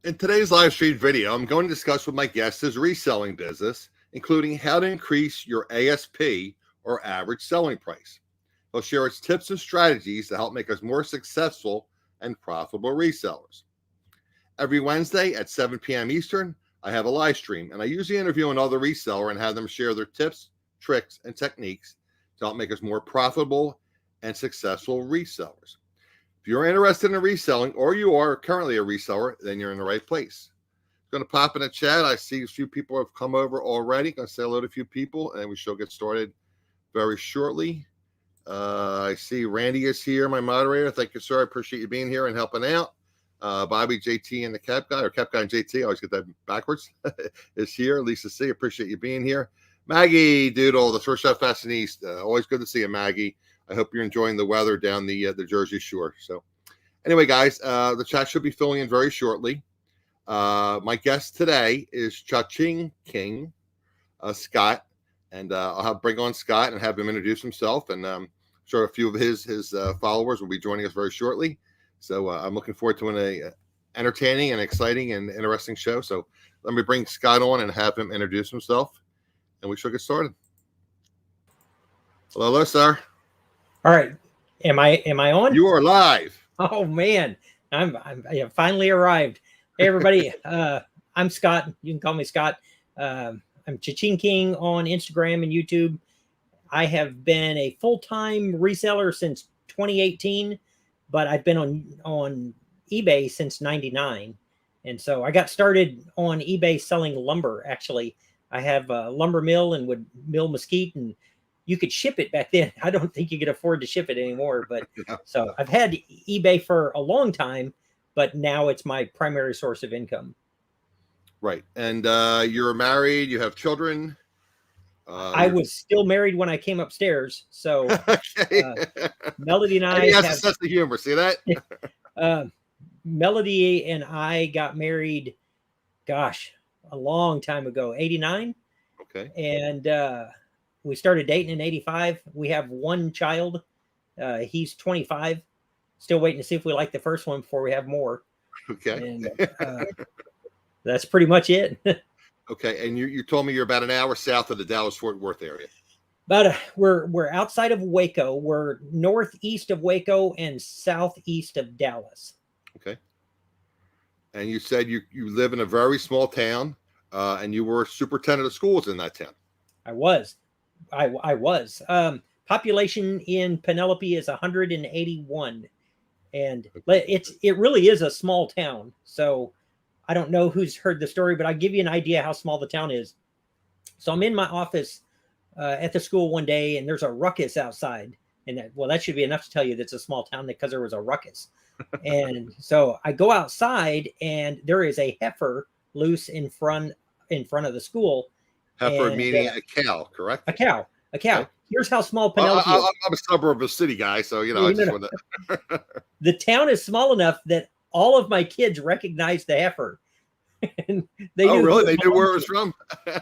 In today's live stream video, I'm going to discuss with my guest his reselling business, including how to increase your ASP or average selling price. He'll share his tips and strategies to help make us more successful and profitable resellers. Every Wednesday at 7 p.m. Eastern, I have a live stream, and I usually interview another reseller and have them share their tips, tricks, and techniques to help make us more profitable and successful resellers. If you're interested in reselling or you are currently a reseller, then you're in the right place. I'm going to pop in the chat. I see a few people have come over already. Going to say hello to a few people, and we shall get started very shortly. I see Randy is here, my moderator. Thank you, sir. I appreciate you being here and helping out. Bobby, JT, and the Cap Guy, or Cap Guy and JT, I always get that backwards, is here. Lisa C., appreciate you being here. Maggie Doodle, the Thrift Shop Fashionista. Always good to see you, Maggie. I hope you're enjoying the weather down the Jersey Shore. So anyway, guys, the chat should be filling in very shortly. My guest today is Cha Ching King, Scott, and I'll bring on Scott and have him introduce himself. And I'm sure a few of his followers will be joining us very shortly. So I'm looking forward to an entertaining and exciting and interesting show. So let me bring Scott on and have him introduce himself, and we shall get started. Hello, sir. All right. Am I on? You are live. Oh man, I have finally arrived. Hey everybody, I'm Scott. You can call me Scott. I'm Cha Ching King on Instagram and YouTube. I have been a full-time reseller since 2018, but I've been on eBay since '99, and so I got started on eBay selling lumber. Actually, I have a lumber mill and would mill mesquite, and you could ship it back then. I don't think you could afford to ship it anymore. But yeah. So I've had eBay for a long time, but now it's my primary source of income. Right. And you're married, you have children. I was still married when I came upstairs. So okay. Melody and I have a sense of humor. See that? Melody and I got married, gosh, a long time ago, 89. Okay. And we started dating in 85. We have one child. He's 25. Still waiting to see if we like the first one before we have more. Okay. And that's pretty much it. Okay. And you told me you're about an hour south of the Dallas-Fort Worth area. We're outside of Waco. We're northeast of Waco and southeast of Dallas. Okay. And you said you live in a very small town, and you were superintendent of schools in that town. I was. Population in Penelope is 181, and it really is a small town. So I don't know who's heard the story, but I'll give you an idea how small the town is. So I'm in my office at the school one day, and there's a ruckus outside, and that should be enough to tell you that it's a small town because there was a ruckus. And so I go outside, and there is a heifer loose in front of the school. Heifer meaning a cow, correct? A cow. Okay. Here's how small Penelope is. I'm a suburb of a city guy, so I just want to. The town is small enough that all of my kids recognize the heifer. And they knew really? They knew where it was from?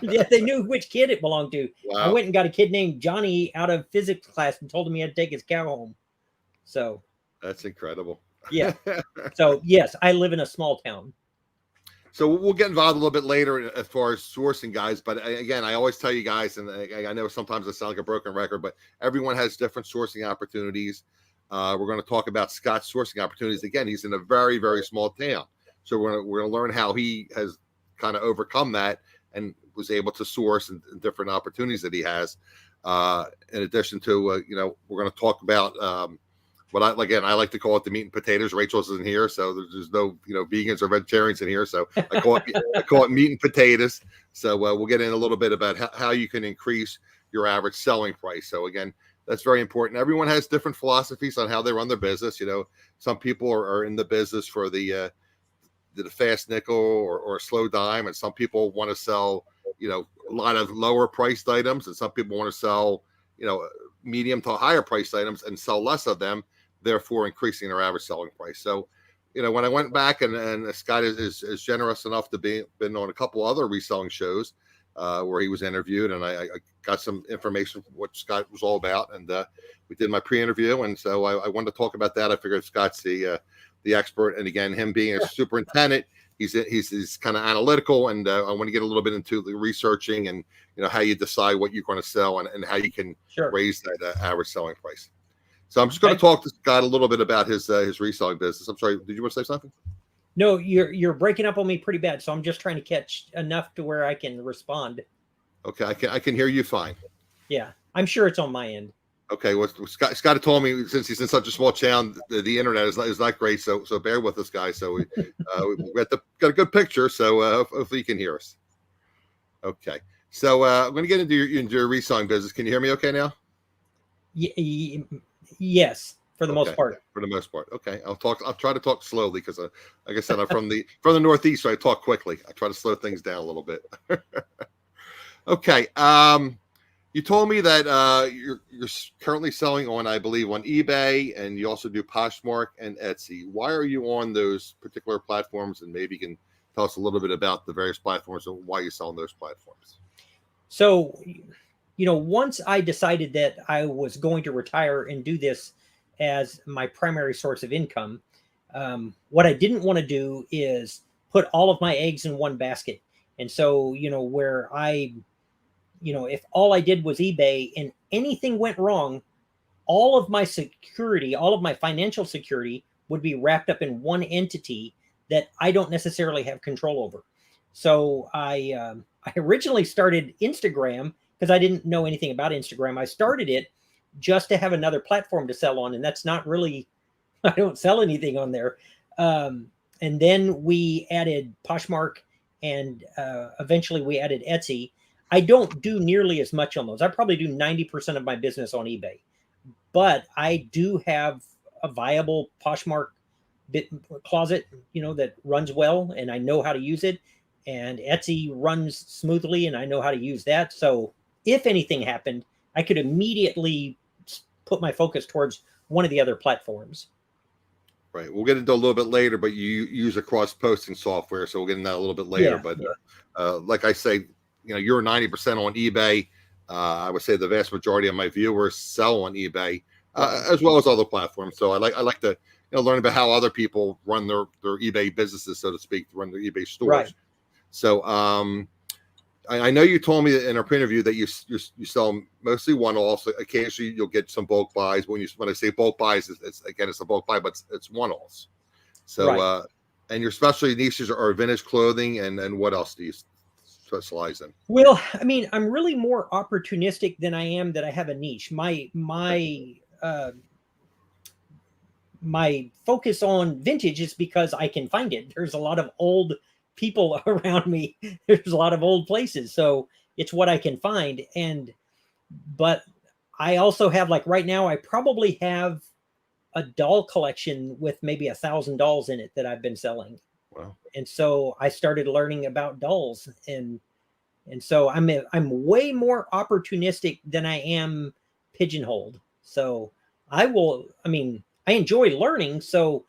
Yeah, they knew which kid it belonged to. Wow. I went and got a kid named Johnny out of physics class and told him he had to take his cow home. So that's incredible. Yeah. So yes, I live in a small town. So we'll get involved a little bit later as far as sourcing, guys. But again, I always tell you guys, and I know sometimes I sound like a broken record, but everyone has different sourcing opportunities. We're going to talk about Scott's sourcing opportunities. Again, he's in a very, very small town. So we're going to learn how he has kind of overcome that and was able to source and different opportunities that he has. In addition to, we're going to talk about I like to call it the meat and potatoes. Rachel's isn't here, so there's no vegans or vegetarians in here. So I call it meat and potatoes. So we'll get in a little bit about how you can increase your average selling price. So again, that's very important. Everyone has different philosophies on how they run their business. Some people are in the business for the fast nickel or slow dime, and some people want to sell a lot of lower priced items, and some people want to sell medium to higher priced items and sell less of them, therefore increasing their average selling price. So, when I went back and Scott is generous enough to been on a couple other reselling shows where he was interviewed, and I got some information from what Scott was all about, and we did my pre-interview, and so I wanted to talk about that. I figured Scott's the expert, and again, him being a superintendent, he's kind of analytical, and I want to get a little bit into the researching and how you decide what you're going to sell and how you can raise that average selling price. So I'm just going to talk to Scott a little bit about his reselling business. I'm sorry, did you want to say something? No, you're breaking up on me pretty bad, so I'm just trying to catch enough to where I can respond. Okay, I can hear you fine. Yeah, I'm sure it's on my end. Okay, well, Scott had told me, since he's in such a small town, the internet is not great. So bear with us, guys. So we got a good picture. So hopefully you can hear us. Okay, so I'm going to get into your reselling business. Can you hear me okay now? Yes, for the most part. For the most part. Okay, I'll try to talk slowly because, like I said, I'm from the Northeast, so I talk quickly. I try to slow things down a little bit. Okay. You told me that you're currently selling on, I believe, on eBay, and you also do Poshmark and Etsy. Why are you on those particular platforms? And maybe you can tell us a little bit about the various platforms and why you sell on those platforms. So, once I decided that I was going to retire and do this as my primary source of income, what I didn't want to do is put all of my eggs in one basket. And so, where if all I did was eBay and anything went wrong, all of my security, all of my financial security would be wrapped up in one entity that I don't necessarily have control over. So I originally started Instagram because I didn't know anything about Instagram. I started it just to have another platform to sell on. And that's not really, I don't sell anything on there. And then we added Poshmark and eventually we added Etsy. I don't do nearly as much on those. I probably do 90% of my business on eBay, but I do have a viable Poshmark closet, that runs well, and I know how to use it. And Etsy runs smoothly, and I know how to use that. So if anything happened, I could immediately put my focus towards one of the other platforms. Right. We'll get into a little bit later, but you use a cross-posting software, so we'll get into that a little bit later. Like I say, you're 90% on eBay. I would say the vast majority of my viewers sell on eBay, as well as other platforms. So I like to learn about how other people run their eBay businesses, so to speak, run their eBay stores. Right. So I know you told me in our pre-interview that you sell mostly one-offs. Occasionally you'll get some bulk buys. When I say bulk buys, it's a bulk buy, but it's one-offs. So and your specialty niches are vintage clothing, and what else do you specialize in? Well, I mean, I'm really more opportunistic than I am that I have a niche. My focus on vintage is because I can find it. There's a lot of old people around me. There's a lot of old places. So it's what I can find. But I also have, like right now, I probably have a doll collection with maybe 1,000 dolls in it that I've been selling. Wow. And so I started learning about dolls, and so I'm way more opportunistic than I am pigeonholed. So I enjoy learning, so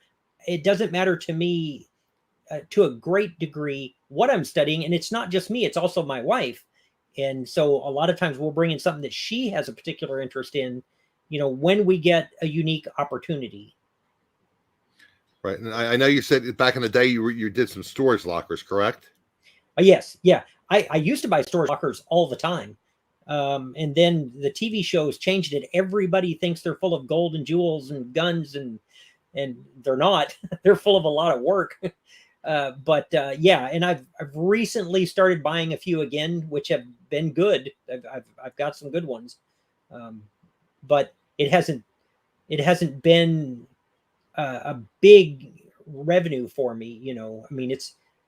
it doesn't matter to me to a great degree what I'm studying. And it's not just me, it's also my wife. And so a lot of times we'll bring in something that she has a particular interest in, when we get a unique opportunity. Right. And I know you said back in the day you did some storage lockers, correct? Yes. Yeah. I used to buy storage lockers all the time. And then the TV shows changed it. Everybody thinks they're full of gold and jewels and guns, and they're not. They're full of a lot of work. Yeah, and I've recently started buying a few again, which have been good. I've got some good ones. But it hasn't been a big revenue for me.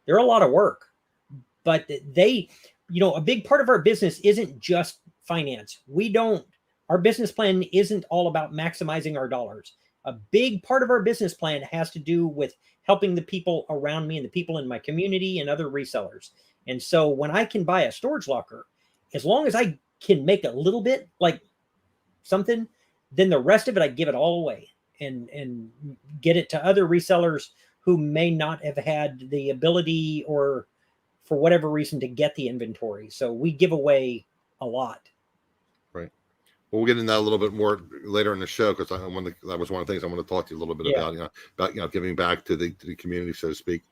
They're a lot of work, but a big part of our business isn't just finance. Our business plan isn't all about maximizing our dollars. A big part of our business plan has to do with helping the people around me and the people in my community and other resellers. And so when I can buy a storage locker, as long as I can make a little bit, like something, then the rest of it, I give it all away and get it to other resellers who may not have had the ability or for whatever reason to get the inventory. So we give away a lot. Right. Well, we'll get into that a little bit more later in the show, because that was one of the things I want to talk to you a little bit about, about giving back to the community, so to speak.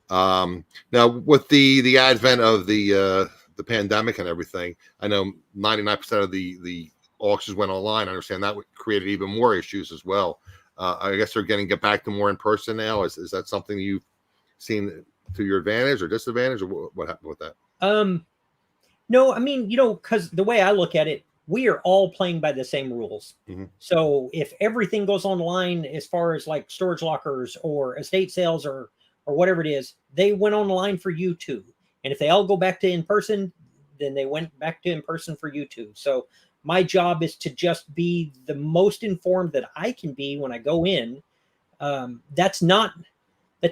Now with the advent of the pandemic and everything, I know 99% of the auctions went online. I understand that created even more issues as well. I guess they're getting get back to more in person now. Is that something you've seen to your advantage or disadvantage, or what happened with that? No, I mean, because the way I look at it, we are all playing by the same rules. Mm-hmm. So if everything goes online, as far as like storage lockers or estate sales or whatever it is, they went online for you too. And if they all go back to in person, then they went back to in person for you too. So my job is to just be the most informed that I can be when I go in. That's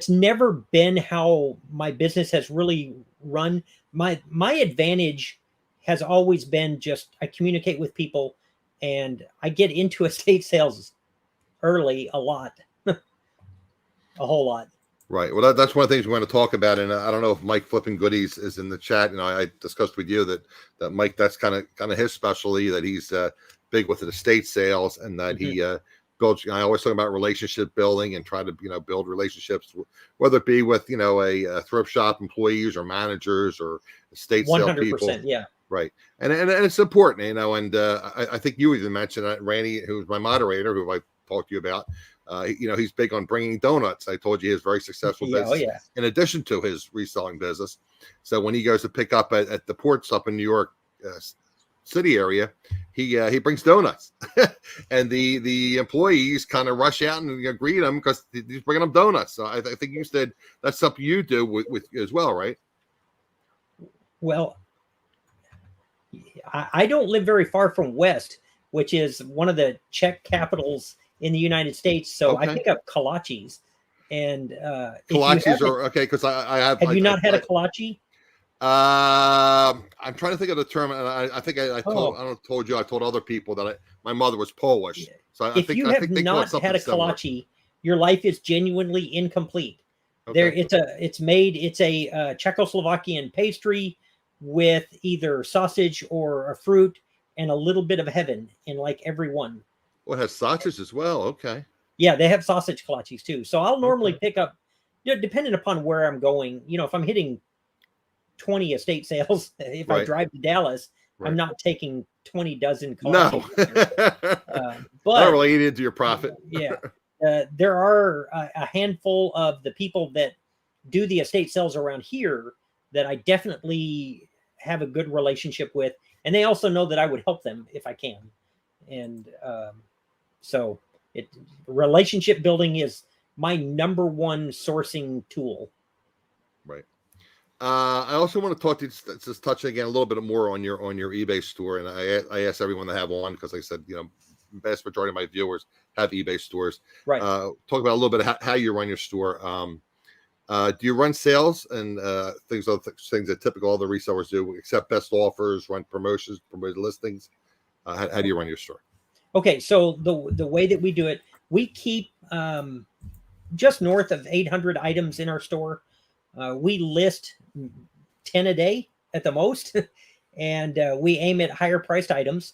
never been how my business has really run. My advantage has always been just I communicate with people and I get into estate sales early a lot, a whole lot. Right. Well, that's one of the things we want to talk about. And I don't know if Mike Flipping Goodies is in the chat. I discussed with you that Mike, that's kind of his specialty, that he's big with the estate sales, and that he builds. I always talk about relationship building and try to build relationships, whether it be with a thrift shop employees or managers or estate sale people. 100%, yeah. Right. And it's important, and I think you even mentioned that Randy, who's my moderator, who I talked to you about. He's big on bringing donuts. I told you his very successful business, in addition to his reselling business. So when he goes to pick up at the ports up in New York City area, he brings donuts, and the employees kind of rush out and greet him because he's bringing them donuts. So I think you said that's something you do with as well, right? Well, I don't live very far from West, which is one of the Czech capitals in the United States. So I pick up kolaches, and kolaches are okay because I have. Have you not had a kolache? I'm trying to think of the term, and I think I told you. I told other people that my mother was Polish. So if you have not had a kolache, your life is genuinely incomplete. Okay. It's a Czechoslovakian pastry with either sausage or a fruit and a little bit of heaven in like every one. Well, it has sausage as well. Okay. Yeah, they have sausage kolaches too. So I'll normally pick up, depending upon where I'm going, if I'm hitting 20 estate sales, if I drive to Dallas, I'm not taking 20 dozen kolaches. No. But not really eat into your profit. Yeah. There are a handful of the people that do the estate sales around here that I definitely have a good relationship with. And they also know that I would help them if I can. And so relationship building is my number one sourcing tool. Right. I also want to talk to you, just touch again a little bit more on your eBay store. And I asked everyone to have one because I said, vast majority of my viewers have eBay stores. Right. Talk about a little bit of how you run your store. Do you run sales and things that typical other resellers do, except best offers, run promotions, promoted listings? How do you run your store? Okay, so the way that we do it, we keep just north of 800 items in our store. We list 10 a day at the most, and we aim at higher priced items.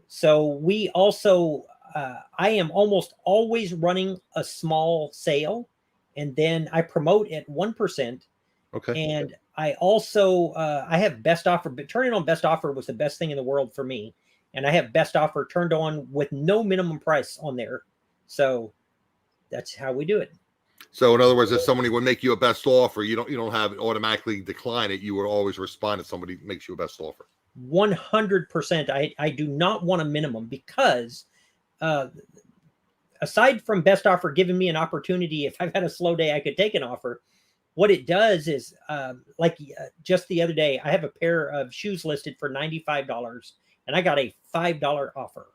So we also, I am almost always running a small sale, and then I promote at 1%. Okay. And I also, I have best offer, but turning on best offer was the best thing in the world for me. And I have best offer turned on with no minimum price on there. So that's how we do it. So in other words, if somebody would make you a best offer, you don't have it automatically decline it. You would always respond if somebody makes you a best offer. 100%. I do not want a minimum because aside from best offer giving me an opportunity, if I've had a slow day, I could take an offer. What it does is just the other day, I have a pair of shoes listed for $95 and I got a $5 offer.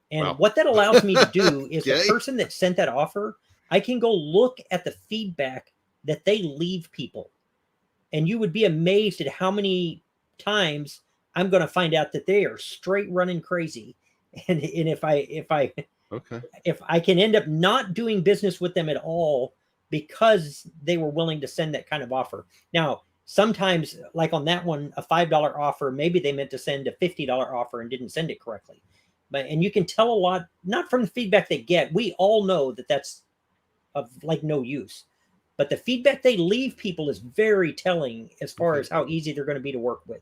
And what that allows me to do is the person that sent that offer, I can go look at the feedback that they leave people. And you would be amazed at how many times I'm going to find out that they are straight running crazy. And if I can end up not doing business with them at all because they were willing to send that kind of offer. Now, sometimes like on that one, a $5 offer, maybe they meant to send a $50 offer and didn't send it correctly. And you can tell a lot, not from the feedback they get. We all know that that's of like no use. but the feedback they leave people is very telling as far Okay. as how easy they're going to be to work with.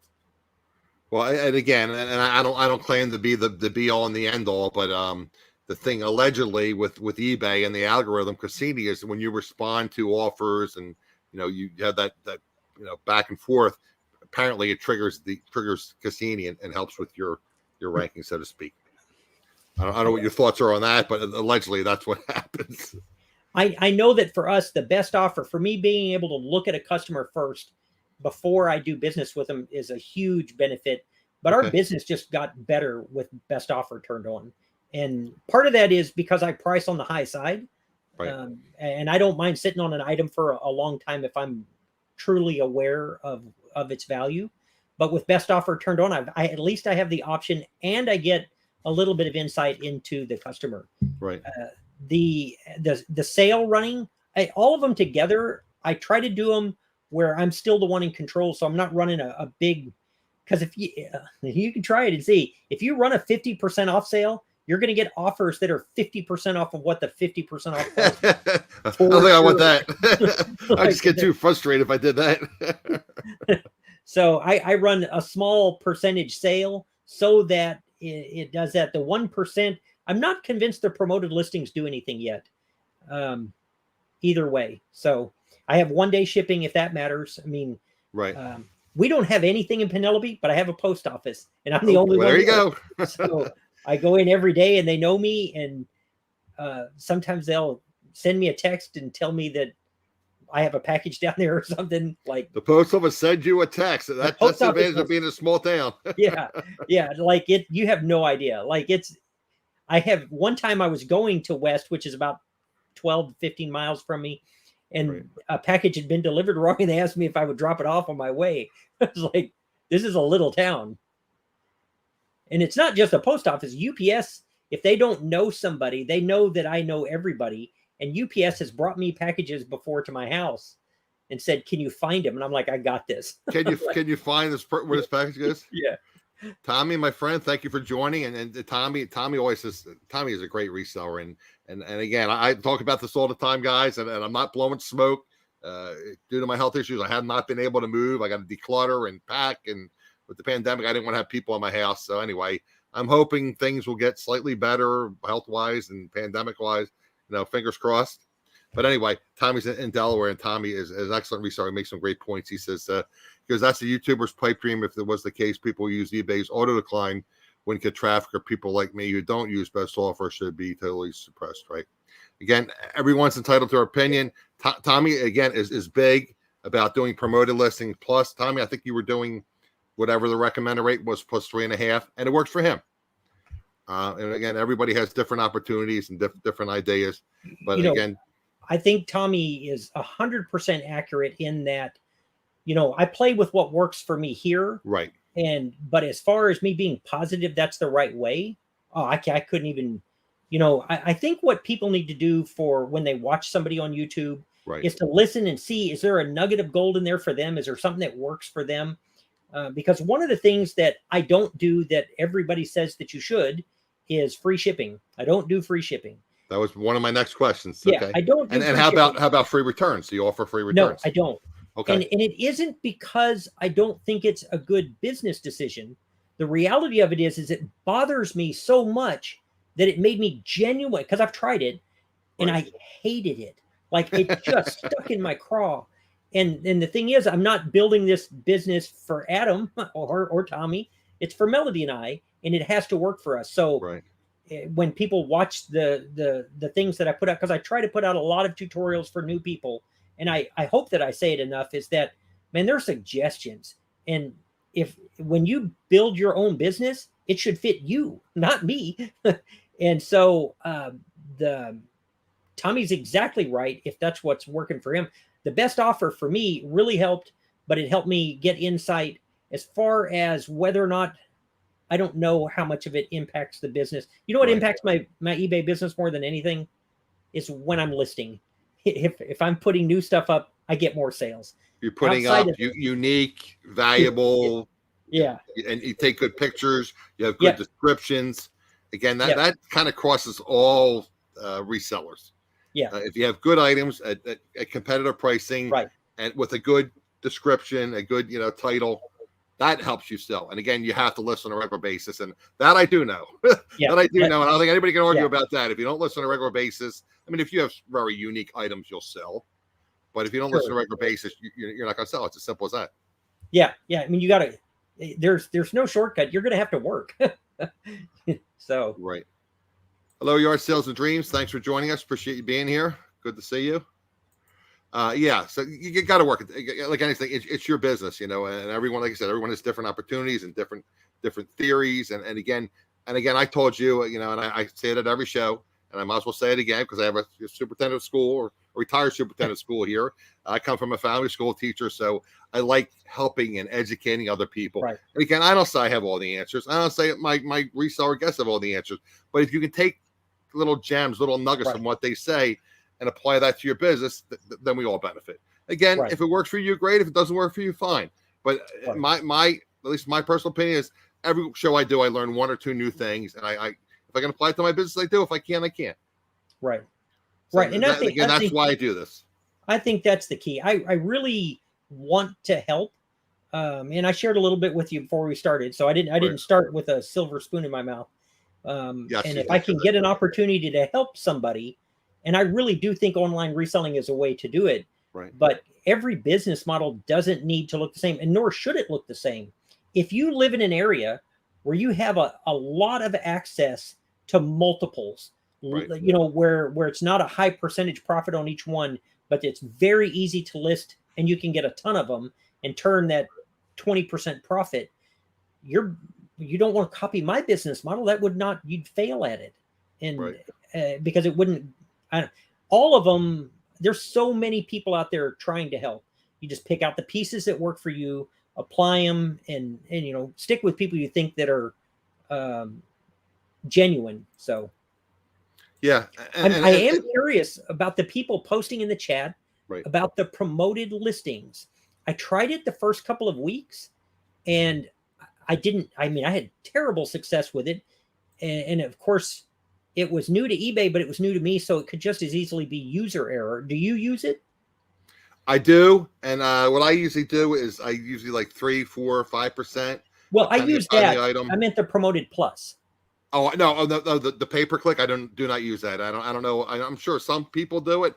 Well, and again, and I don't claim to be the be all and the end all, but the thing allegedly with eBay and the algorithm, Cassini, is when you respond to offers and you have that back and forth. Apparently, it triggers Cassini and helps with your ranking, so to speak. I don't know what your thoughts are on that, but allegedly that's what happens. I know that for us, the best offer for me, being able to look at a customer first before I do business with them, is a huge benefit. But our business just got better with best offer turned on. And part of that is because I price on the high side. Right. And I don't mind sitting on an item for a long time if I'm truly aware of its value. But with best offer turned on, I at least I have the option, and I get a little bit of insight into the customer. Right. The sale running, all of them together, I try to do them where I'm still the one in control, so I'm not running a big, because if you can try it and see, if you run a 50% off sale, you're going to get offers that are 50% off of what the 50% off was. I don't think I want that. I just get too frustrated if I did that. So I run a small percentage sale so that it does that. The 1%, I'm not convinced the promoted listings do anything yet. Either way. So I have 1-day shipping if that matters. I mean, right. We don't have anything in Penelope, but I have a post office, and I'm the only one. There you go. So I go in every day, and they know me, and sometimes they'll send me a text and tell me that I have a package down there or something. Like the post office send you a text. That's the advantage of being in a small town. yeah. Like you have no idea. Like I have one time I was going to West, which is about 12, 15 miles from me, and a package had been delivered wrong, and they asked me if I would drop it off on my way. I was like, this is a little town. And it's not just a post office. UPS, if they don't know somebody, they know that I know everybody. And UPS has brought me packages before to my house and said, can you find him? And I'm like, I got this. Can you find this where this package goes? Yeah. Tommy, my friend, thank you for joining. And Tommy always says Tommy is a great reseller. And again, I talk about this all the time, guys, and I'm not blowing smoke. Due to my health issues, I have not been able to move. I got to declutter and pack. And with the pandemic, I didn't want to have people in my house. So anyway, I'm hoping things will get slightly better health-wise and pandemic-wise. Fingers crossed. But anyway, Tommy's in Delaware, and Tommy is an excellent reseller. He makes some great points. He says, because that's the YouTuber's pipe dream. If it was the case, people use eBay's auto decline when get traffic, or people like me who don't use best offer should be totally suppressed, right? Again, everyone's entitled to their opinion. Tommy, again, is big about doing promoted listings. Plus, Tommy, I think you were doing whatever the recommended rate was plus 3.5, and it works for him. And again, everybody has different opportunities and different ideas. But again, I think Tommy is 100% accurate in that, I play with what works for me here. Right. But as far as me being positive, that's the right way. Oh, I couldn't even, I think what people need to do for when they watch somebody on YouTube is to listen and see, is there a nugget of gold in there for them? Is there something that works for them? Because one of the things that I don't do that everybody says that you should is free shipping. I don't do free shipping. That was one of my next questions. Yeah, okay. I don't. And how about free returns? Do you offer free returns? No, I don't. Okay. And it isn't because I don't think it's a good business decision. The reality of it is it bothers me so much that it made me genuine, because I've tried it and I hated it. Like it just stuck in my craw. And the thing is, I'm not building this business for Adam or Tommy. It's for Melody and I, and it has to work for us. So when people watch the things that I put out, because I try to put out a lot of tutorials for new people, and I hope that I say it enough, is that, man, there are suggestions. And when you build your own business, it should fit you, not me. And so Tommy's exactly right if that's what's working for him. The best offer for me really helped, but it helped me get insight as far as whether or not, I don't know how much of it impacts the business. You know what impacts my eBay business more than anything is when I'm listing. If I'm putting new stuff up, I get more sales. You're putting up unique, valuable, and you take good pictures. You have good descriptions. Again, that kind of crosses all resellers. Yeah. If you have good items at competitive pricing, Right. and with a good description, a good title, that helps you sell. And again, you have to list on a regular basis, and that I do know. Yeah. That I do know, and I don't think anybody can argue Yeah. about that. If you don't list on a regular basis, I mean, if you have very unique items, you'll sell. But if you don't list on a regular basis, you're not going to sell. It's as simple as that. Yeah. Yeah. I mean, you got to. There's no shortcut. You're going to have to work. So. Right. Hello, Yard Sales and Dreams. Thanks for joining us. Appreciate you being here. Good to see you. Yeah, so you got to work it like anything. It's your business, and everyone, like I said, everyone has different opportunities and different theories. And again, I told you, and I say it at every show, and I might as well say it again because I have a superintendent of school or a retired superintendent of school here. I come from a family school teacher, so I like helping and educating other people. Right. And again, I don't say I have all the answers. I don't say my reseller guests have all the answers. But if you can take little gems, little nuggets from what they say, and apply that to your business, then we all benefit. Again, if it works for you, great. If it doesn't work for you, fine. But my at least my personal opinion is every show I do, I learn one or two new things, and I if I can apply it to my business, I do. If I can't, I can't. Right. So right. And that's why I do this. I think that's the key. I really want to help. And I shared a little bit with you before we started. So I didn't start with a silver spoon in my mouth. And if I can get an opportunity to help somebody, and I really do think online reselling is a way to do it. Right. But every business model doesn't need to look the same, and nor should it look the same. If you live in an area where you have a lot of access to multiples, where it's not a high percentage profit on each one, but it's very easy to list and you can get a ton of them and turn that 20% profit, you don't want to copy my business model. That would not, you'd fail at it. And because it wouldn't, all of them, there's so many people out there trying to help. You just pick out the pieces that work for you, apply them, and stick with people you think that are genuine. So yeah, I am curious about the people posting in the chat about the promoted listings. I tried it the first couple of weeks, and I had terrible success with it, and of course it was new to eBay, but it was new to me, so it could just as easily be user error. Do you use it? I do, and what I usually do is I usually like 3, 4, 5%. Well, I use that. I meant the promoted plus. Oh no, the pay per click. I do not use that. I don't know. I'm sure some people do it.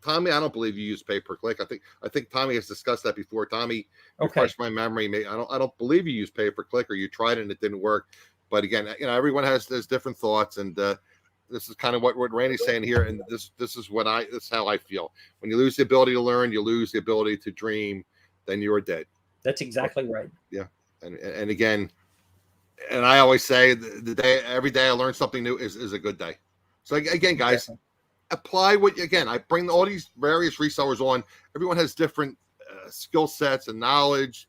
Tommy, I don't believe you use pay per click. I think Tommy has discussed that before. Tommy, refresh my memory. I don't believe you use pay per click, or you tried it and it didn't work. But again, everyone has different thoughts, and this is kind of what Randy's saying here, and this is how I feel. When you lose the ability to learn, you lose the ability to dream, then you are dead. That's exactly right. Yeah, and again, and I always say every day I learn something new is a good day. So again, guys, apply I bring all these various resellers on. Everyone has different skill sets and knowledge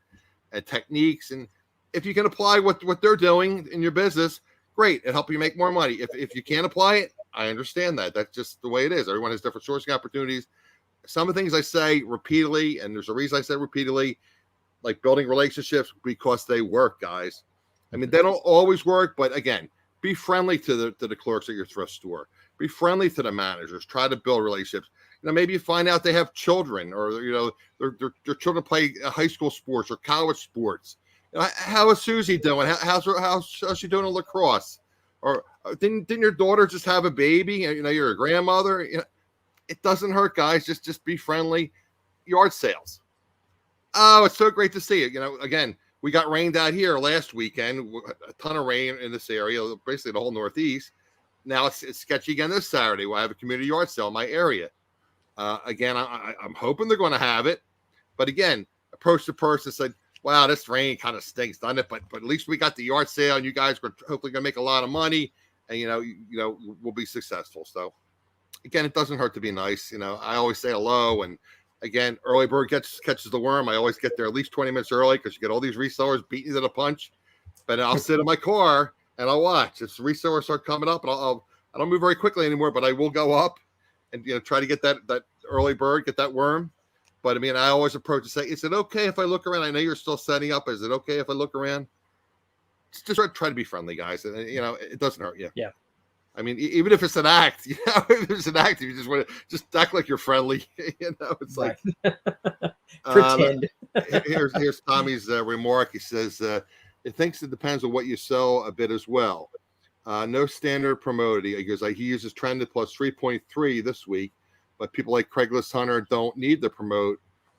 and techniques, and if you can apply what they're doing in your business, great. It'll help you make more money. If you can't apply it, I understand that. That's just the way it is. Everyone has different sourcing opportunities. Some of the things I say repeatedly, and there's a reason I say repeatedly, like building relationships, because they work, guys. I mean, they don't always work, but again, be friendly to the clerks at your thrift store. Be friendly to the managers. Try to build relationships. Maybe you find out they have children, or their children play high school sports or college sports. How is Susie doing? How's she doing in lacrosse? Or didn't your daughter just have a baby? You're a grandmother. It doesn't hurt, guys. Just be friendly. Yard sales. Oh, it's so great to see you. Again, we got rained out here last weekend. A ton of rain in this area, basically the whole Northeast. Now it's sketchy again this Saturday. I have a community yard sale in my area. Again, I'm hoping they're going to have it. But again, approach the person and said, wow, this rain kind of stinks, doesn't it? But at least we got the yard sale, and you guys are hopefully going to make a lot of money, and we'll be successful. So again, it doesn't hurt to be nice. I always say hello, and again, early bird catches the worm. I always get there at least 20 minutes early because you get all these resellers beating you to the punch. But I'll sit in my car and I'll watch. If the resellers start coming up, and I don't move very quickly anymore, but I will go up and try to get that early bird, get that worm. But I always approach and say, is it okay if I look around? I know you're still setting up. Is it okay if I look around? Just try to be friendly, guys. And, it doesn't hurt you. Yeah. I mean, even if it's an act, if it's an act, if you just want to just act like you're friendly, it's Right. like Pretend. here's Tommy's remark. He says it thinks it depends on what you sell a bit as well. No standard promoted. He goes, he uses trended plus 3.3 this week, but people like Craigslist Hunter don't need to promote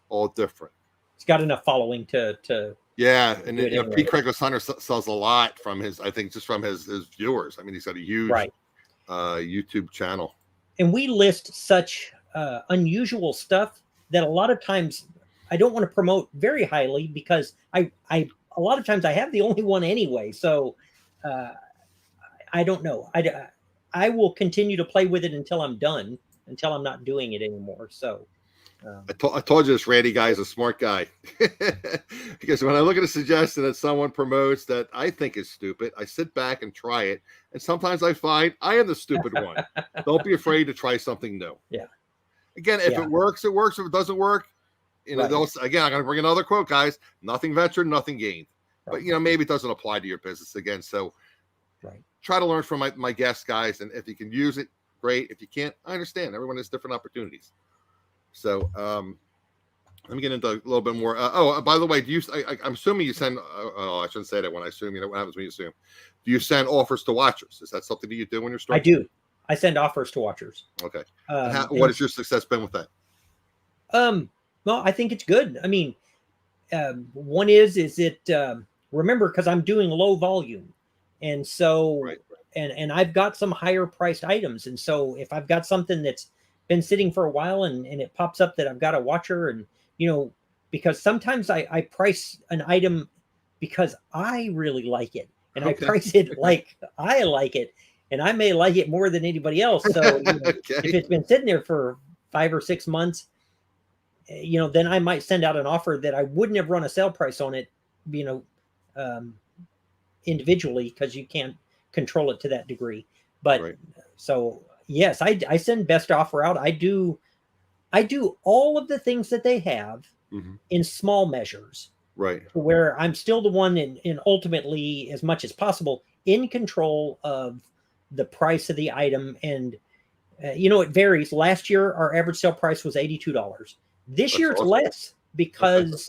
all different. It's got enough following to yeah, and anyway. Pete Craigslist Hunter sells a lot from his, I think, just from his viewers. I mean, he's got a huge YouTube channel. And we list such unusual stuff that a lot of times I don't want to promote very highly because I a lot of times I have the only one anyway. So I don't know. I will continue to play with it until I'm done, until I'm not doing it anymore. So I told you this Randy guy is a smart guy. Because when I look at a suggestion that someone promotes that I think is stupid, I sit back and try it. And sometimes I find I am the stupid one. Don't be afraid to try something new. Yeah. Again, if it works, it works. If it doesn't work, again, I'm going to bring another quote, guys. Nothing ventured, nothing gained. But, maybe it doesn't apply to your business again. So try to learn from my guests, guys. And if you can use it, great. If you can't, I understand. Everyone has different opportunities. So let me get into a little bit more. By the way, do you? I'm assuming you send. I shouldn't say that when I assume. What happens when you assume? Do you send offers to watchers? Is that something that you do when you're starting? I do. I send offers to watchers. Okay. What has your success been with that? Well, I think it's good. I mean, one is it remember, because I'm doing low volume, and so and I've got some higher priced items, and so if I've got something that's been sitting for a while and it pops up that I've got a watcher, and because sometimes I price an item because I really like it, and I price it like I like it, and I may like it more than anybody else. So if it's been sitting there for 5 or 6 months, then I might send out an offer that I wouldn't have run a sale price on it, individually, because you can't control it to that degree. But so yes, I send best offer out. I do all of the things that they have in small measures, where I'm still the one in ultimately, as much as possible, in control of the price of the item. And it varies. Last year, our average sale price was $82. This year it's less because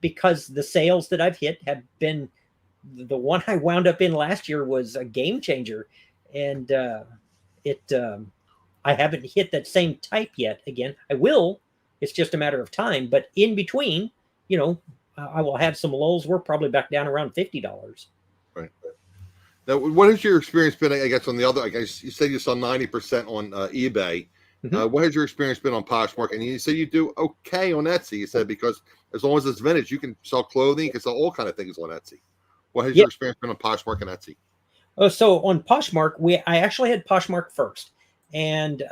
the sales that I've hit have been, the one I wound up in last year was a game changer, and I haven't hit that same type yet. Again, I will. It's just a matter of time. But in between, I will have some lulls. We're probably back down around $50. Right. Now, what has your experience been? I guess on the other. I guess you said you saw 90% on eBay. What has your experience been on Poshmark? And you said you do okay on Etsy. You said because as long as it's vintage, you can sell clothing, you can sell all kind of things on Etsy. What has your experience been on Poshmark and Etsy? Oh, so on Poshmark, I actually had Poshmark first. And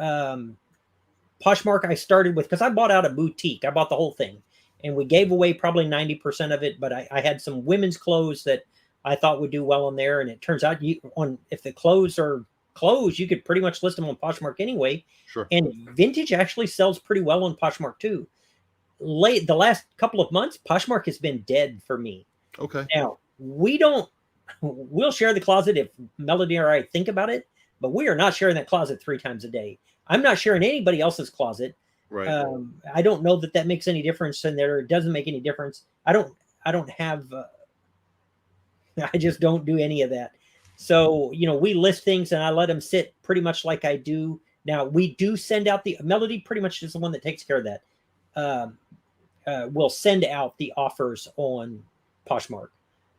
Poshmark I started with because I bought out a boutique. I bought the whole thing, and we gave away probably 90% of it. But I had some women's clothes that I thought would do well on there, and it turns out if the clothes are clothes, you could pretty much list them on Poshmark anyway. Sure. And vintage actually sells pretty well on Poshmark too. The last couple of months, Poshmark has been dead for me. Okay. Now we'll share the closet if Melody or I think about it, but we are not sharing that closet 3 times a day. I'm not sharing anybody else's closet. Right. I don't know that makes any difference in there. It doesn't make any difference. I don't have, I just don't do any of that. So, we list things and I let them sit pretty much like I do. Now we do send out Melody pretty much is the one that takes care of that. We'll send out the offers on Poshmark.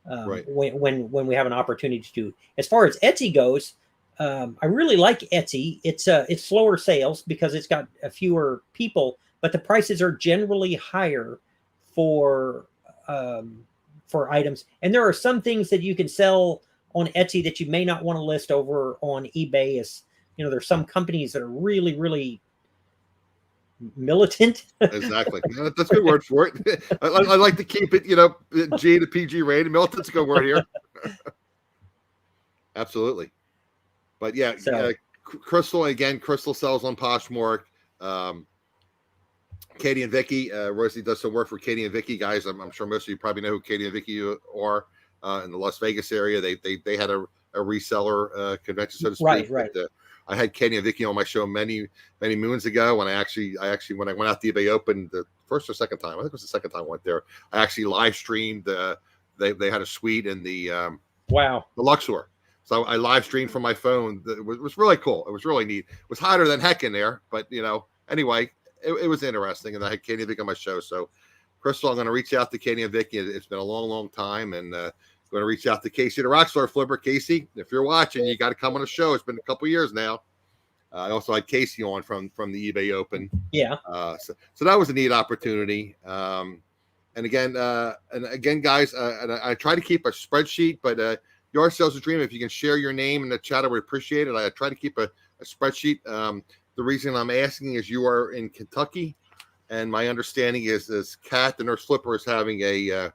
When we have an opportunity to do. As far as Etsy goes, I really like Etsy. It's slower sales because it's got a fewer people, but the prices are generally higher for items. And there are some things that you can sell on Etsy that you may not want to list over on eBay. As there's some companies that are really, really militant. Exactly. That's a good word for it. I like to keep it, G to PG rated. Militant's a good word here. Absolutely. But Crystal sells on Poshmark. Katie and Vicky, Rosie does some work for Katie and Vicky, guys. I'm sure most of you probably know who Katie and Vicky are in the Las Vegas area. They had a reseller convention, so to speak. Right. But, I had Kenny and Vicky on my show many moons ago, when I actually when I went out to eBay Open the first or second time, I think it was the second time I went there, I actually live streamed. They had a suite in the the Luxor, so I live streamed from my phone. It was really cool. It was really neat. It was hotter than heck in there, but anyway, it was interesting, and I had Kenny and Vicky on my show. So, Crystal, I'm going to reach out to Kenny and Vicky. It's been a long time, and going to reach out to Casey, the Rockstar Flipper. Casey, if you're watching, you got to come on the show. It's been a couple years now. I also had Casey on from the eBay Open. Yeah. So that was a neat opportunity. And again, guys, and I try to keep a spreadsheet, but Yard Sales a Dream. If you can share your name in the chat, I would appreciate it. I try to keep a spreadsheet. The reason I'm asking is you are in Kentucky, and my understanding is Kat, the Nurse Flipper, is having a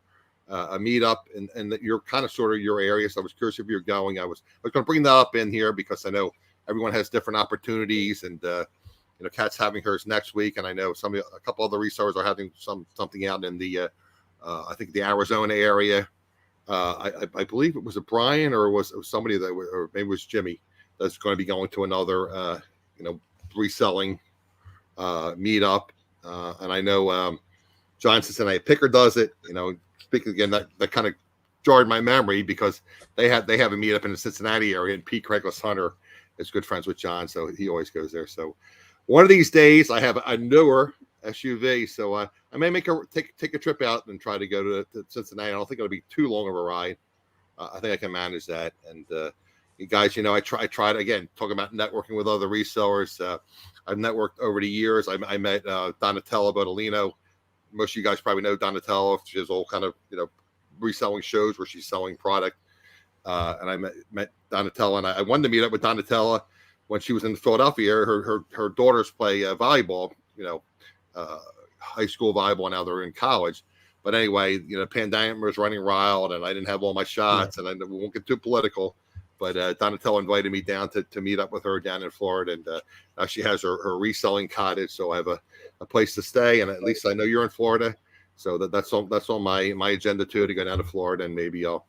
meetup, and that you're kind of sort of your area. So I was curious if you're going. I was going to bring that up in here because I know everyone has different opportunities, and Kat's having hers next week, and I know a couple other resellers are having something out in the I think the Arizona area. I believe it was a Brian, or it was somebody or maybe it was Jimmy, that's going to be going to another reselling meetup, and I know Johnson Cincinnati Picker does it. Speaking again, that kind of jarred my memory because they have a meetup in the Cincinnati area, and Pete Craigslist Hunter is good friends with John, so he always goes there. So one of these days, I have a newer SUV, so I may take a trip out and try to go to Cincinnati. I don't think it'll be too long of a ride. I think I can manage that. And you guys, I tried again talking about networking with other resellers. I've networked over the years. I met Donatella Bodolino. Most of you guys probably know Donatella. She has all kind of reselling shows where she's selling product. And I met Donatella, and I wanted to meet up with Donatella when she was in the Philadelphia area. Her daughters play volleyball, high school volleyball. Now they're in college. But anyway, pandemic was running wild, and I didn't have all my shots, and we won't get too political. But Donatella invited me down to meet up with her down in Florida, and now she has her reselling cottage, so I have a place to stay, and at least I know you're in Florida, so that's on my agenda too, to go down to Florida, and maybe I'll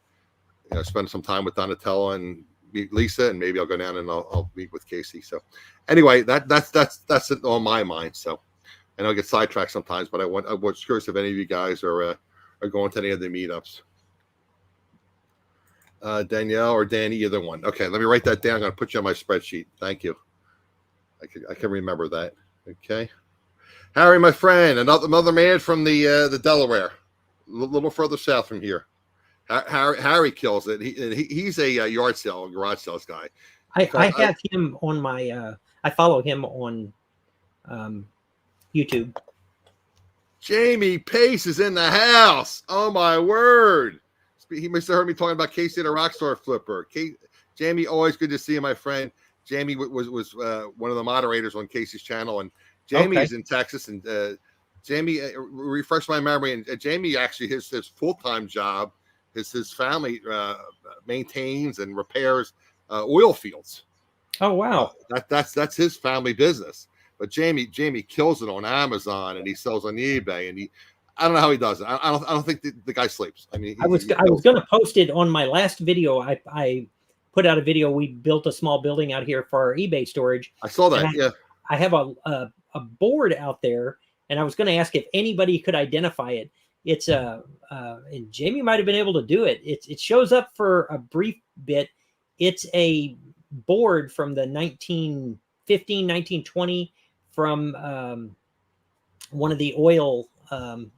spend some time with Donatella and meet Lisa, and maybe I'll go down and I'll meet with Casey. So anyway, that's it on my mind. So I know I get sidetracked sometimes, but I was curious if any of you guys are going to any of the meetups. Danielle or Danny, either one. Okay, let me write that down. I'm going to put you on my spreadsheet. Thank you. I can remember that. Okay. Harry, my friend, another man from the Delaware, a little further south from here. Harry kills it. He's a garage sales guy. I have him on my. I follow him on YouTube. Jamie Pace is in the house. Oh my word! He must have heard me talking about Casey the Rockstar Flipper. Jamie, always good to see you, my friend. Jamie was one of the moderators on Casey's channel, and Jamie is in Texas. And Jamie, refresh my memory. And Jamie actually his full-time job, his family maintains and repairs oil fields. Oh wow, that's his family business. But Jamie kills it on Amazon, and he sells on eBay, and I don't know how he does it. I don't think the guy sleeps. I mean, I was going to post it on my last video. I put out a video. We built a small building out here for our eBay storage. I saw that. I have a board out there, and I was going to ask if anybody could identify it. It's and Jamie might have been able to do it. It shows up for a brief bit. It's a board from the 1915, 1920 from one of the oil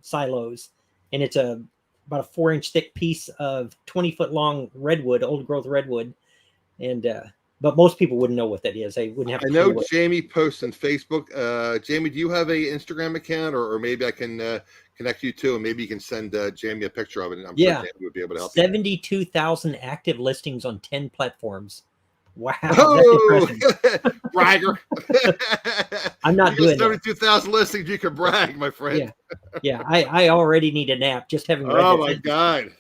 silos, and it's about a 4-inch thick piece of 20-foot long redwood, old growth redwood, and but most people wouldn't know what that is. They wouldn't have. I know Jamie posts on Facebook. Jamie, do you have a Instagram account, or maybe I can connect you to, and maybe you can send Jamie a picture of it, and I'm sure Jamie would be able to help. 72,000 active listings on 10 platforms. Wow, oh, that's impressive. Bragger. I'm not doing 72,000 listings. You can brag, my friend. Yeah. I already need a nap just having read oh my God.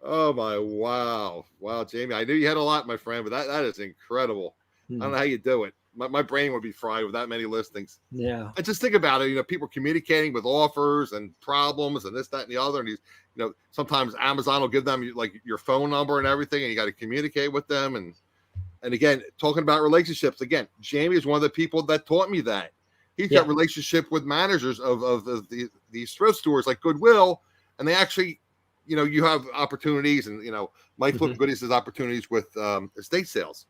Oh my wow, Jamie. I knew you had a lot, my friend, but that is incredible. I don't know how you do it. my brain would be fried with that many listings. Yeah. I just think about it. People communicating with offers and problems and this, that, and the other. And sometimes Amazon will give them like your phone number and everything, and you got to communicate with them. And again, talking about relationships. Again, Jamie is one of the people that taught me that. He's got relationship with managers of these thrift stores like Goodwill, and they actually, you have opportunities, and Mike Flip Goodies has opportunities with estate sales.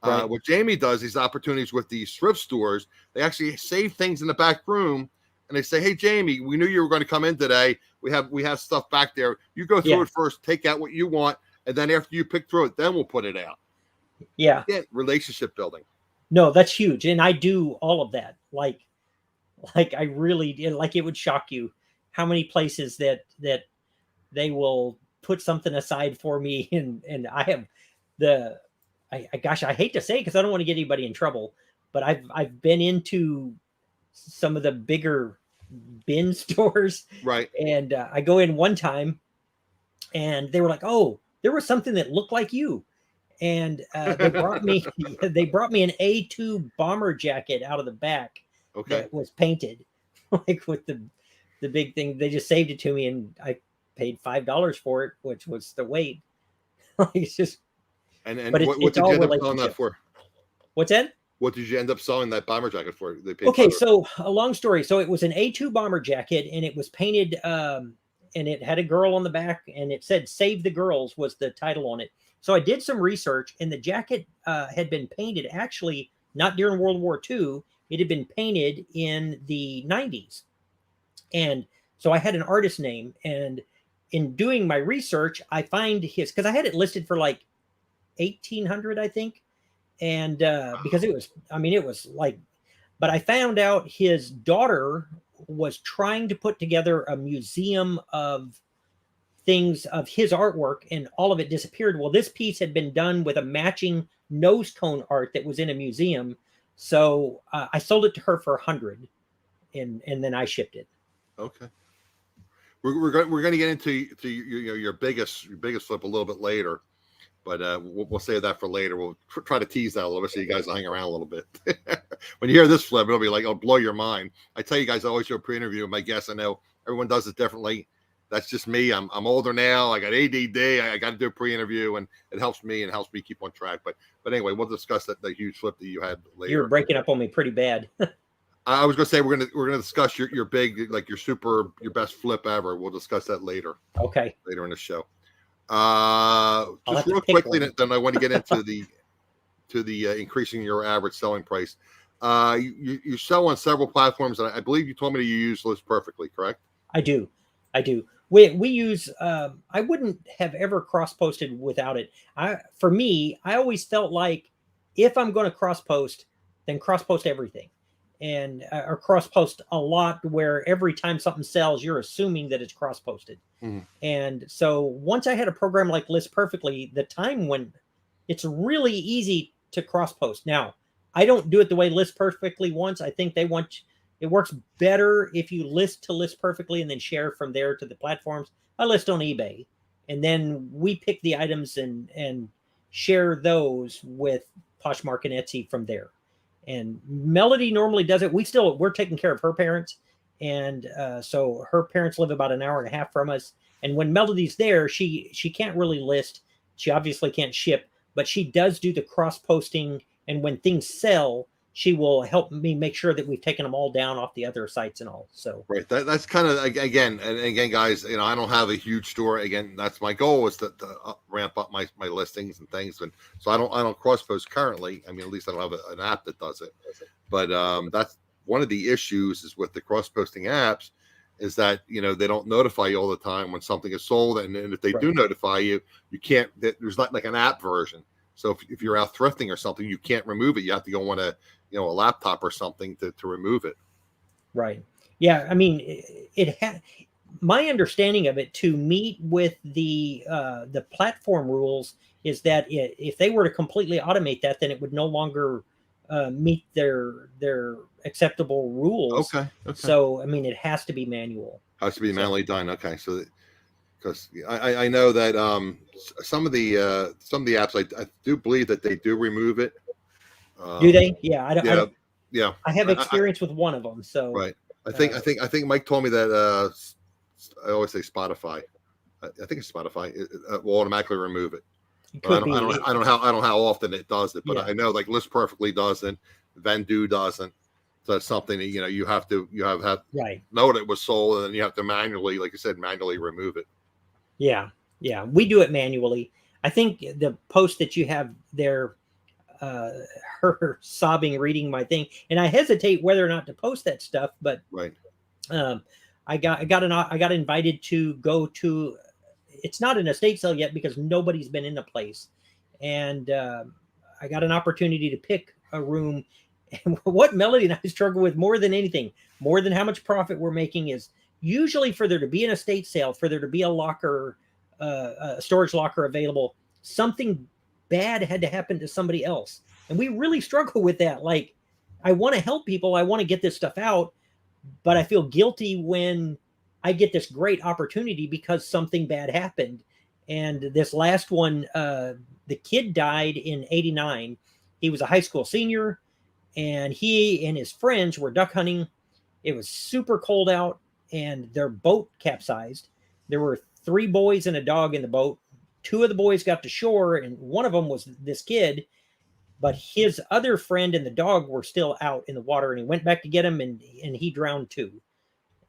Right. What Jamie does, these opportunities with these thrift stores, they actually save things in the back room, and they say, "Hey, Jamie, we knew you were going to come in today. We have stuff back there. You go through it first, take out what you want, and then after you pick through it, then we'll put it out." Yeah. Again, relationship building. No, that's huge, and I do all of that. Like I really did. Like, it would shock you how many places that they will put something aside for me, and I have gosh, I hate to say it because I don't want to get anybody in trouble, but I've been into some of the bigger bin stores, right? And I go in one time, and they were like, "Oh, there was something that looked like you," and they brought me an A2 bomber jacket out of the back that was painted, like with the big thing. They just saved it to me, and I paid $5 for it, which was the weight. Like, it's just. And but what it's did you all end up selling that for? What's that? What did you end up selling that bomber jacket for? They paid okay, so a long story. So it was an A2 bomber jacket, and it was painted, and it had a girl on the back, and it said "Save the Girls" was the title on it. So I did some research, and the jacket had been painted actually not during World War II. It had been painted in the 90s. And so I had an artist name, and in doing my research, I find his, because I had it listed for like 1,800, I think. And because it was like, but I found out his daughter was trying to put together a museum of things of his artwork, and all of it disappeared. Well, this piece had been done with a matching nose cone art that was in a museum. So I sold it to her for 100, and then I shipped it. Okay. We're going to get into your biggest flip a little bit later. But we'll save that for later. We'll try to tease that a little bit so you guys will hang around a little bit. When you hear this flip, it'll be like, it'll blow your mind. I tell you guys, I always do a pre-interview with my guests. I know everyone does it differently. That's just me. I'm older now. I got ADD. I got to do a pre-interview, and it helps me keep on track. But anyway, we'll discuss that huge flip that you had later. You were breaking up on me pretty bad. I was going to say we're going to discuss your big, like your best flip ever. We'll discuss that later. Okay. Later in the show. Just real quickly, then I want to get into the increasing your average selling price. You sell on several platforms, and I believe you told me that you use List Perfectly, correct? I do. We use. I wouldn't have ever cross posted without it. For me, I always felt like if I'm going to cross post, then cross post everything, and or cross post a lot, where every time something sells, you're assuming that it's cross posted. Mm-hmm. And so once I had a program like List Perfectly, the time when it's really easy to cross post. Now, I don't do it the way List Perfectly wants. I think it works better if you list to List Perfectly and then share from there to the platforms. I list on eBay, and then we pick the items and share those with Poshmark and Etsy from there. And Melody normally does it. We're taking care of her parents. And so her parents live about an hour and a half from us. And when Melody's there, she can't really list. She obviously can't ship, but she does do the cross posting. And when things sell, she will help me make sure that we've taken them all down off the other sites and all. So right, that's kind of again, guys. I don't have a huge store. Again, that's my goal is to ramp up my listings and things. And so I don't cross post currently. I mean, at least I don't have an app that does it. But that's one of the issues is with the cross posting apps is that they don't notify you all the time when something is sold, and if they do notify you, you can't. There's not like an app version. So if you're out thrifting or something, you can't remove it. You have to go on a laptop or something to remove it. Right. Yeah. I mean, it had my understanding of it to meet with the platform rules is that if they were to completely automate that, then it would no longer meet their acceptable rules. Okay. So, I mean, it has to be manual. Has to be manually done. Okay. So, because I know that some of the apps I do believe that they do remove it. Do they? Yeah, I don't. I Yeah, don't. yeah. I have I, experience with one of them, so right. I think Mike told me that. I always say Spotify. I think it's Spotify. It will automatically remove it. it But could be. I don't know how often it does it. But Yeah, I know like List Perfectly doesn't. Vendu doesn't. So it's something that you have to have right. know that it was sold, and then you have to manually, like you said, manually remove it. Yeah, yeah. We do it manually. I think the post that you have there, uh, her sobbing reading my thing, and I hesitate whether or not to post that stuff, but Right. um, I got invited to go to. It's not an estate sale yet because nobody's been in the place, and I got an opportunity to pick a room. And what Melody and I struggle with more than anything, more than how much profit we're making, is usually for there to be an estate sale, for there to be a locker, a storage locker available, something bad had to happen to somebody else, and we really struggle with that. Like, I want to help people, I want to get this stuff out, but I feel guilty when I get this great opportunity because something bad happened. And this last one, the kid died in '89. He was a high school senior, and he and his friends were duck hunting. It was super cold out, and their boat capsized. There were 3 boys and a dog in the boat. 2 of the boys got to shore, and one of them was this kid, but his other friend and the dog were still out in the water, and he went back to get him, and he drowned too.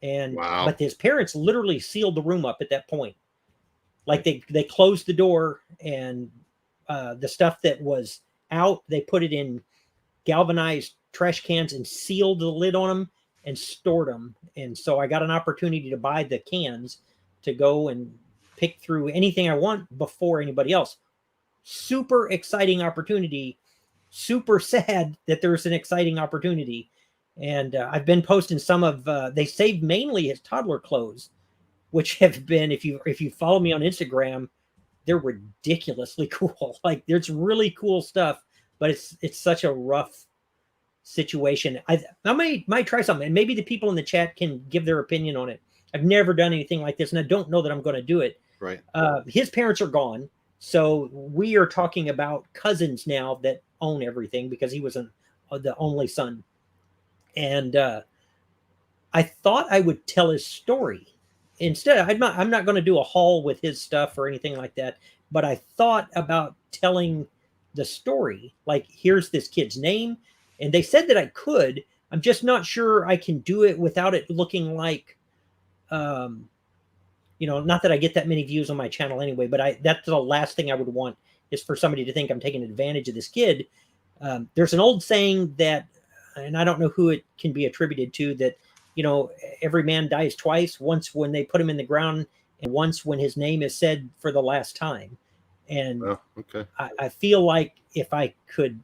And Wow. but his parents literally sealed the room up at that point. Like, they closed the door, and the stuff that was out, they put it in galvanized trash cans and sealed the lid on them and stored them. And so I got an opportunity to buy the cans to go and pick through anything I want before anybody else. Super exciting opportunity. Super sad that there's an exciting opportunity. And I've been posting some of they saved mainly his toddler clothes, which have been, if you follow me on Instagram, they're ridiculously cool. Like, there's really cool stuff, but it's such a rough situation. I might try something, and maybe the people in the chat can give their opinion on it. I've never done anything like this, and I don't know that I'm going to do it. Right. His parents are gone, so we are talking about cousins now that own everything because he was the only son. And I thought I would tell his story. Instead, I'm not going to do a haul with his stuff or anything like that, but I thought about telling the story. Like, here's this kid's name, and they said that I could. I'm just not sure I can do it without it looking like, not that I get that many views on my channel anyway, but that's the last thing I would want, is for somebody to think I'm taking advantage of this kid. There's an old saying that, and I don't know who it can be attributed to, that, every man dies twice, once when they put him in the ground and once when his name is said for the last time. And Okay. I feel like if I could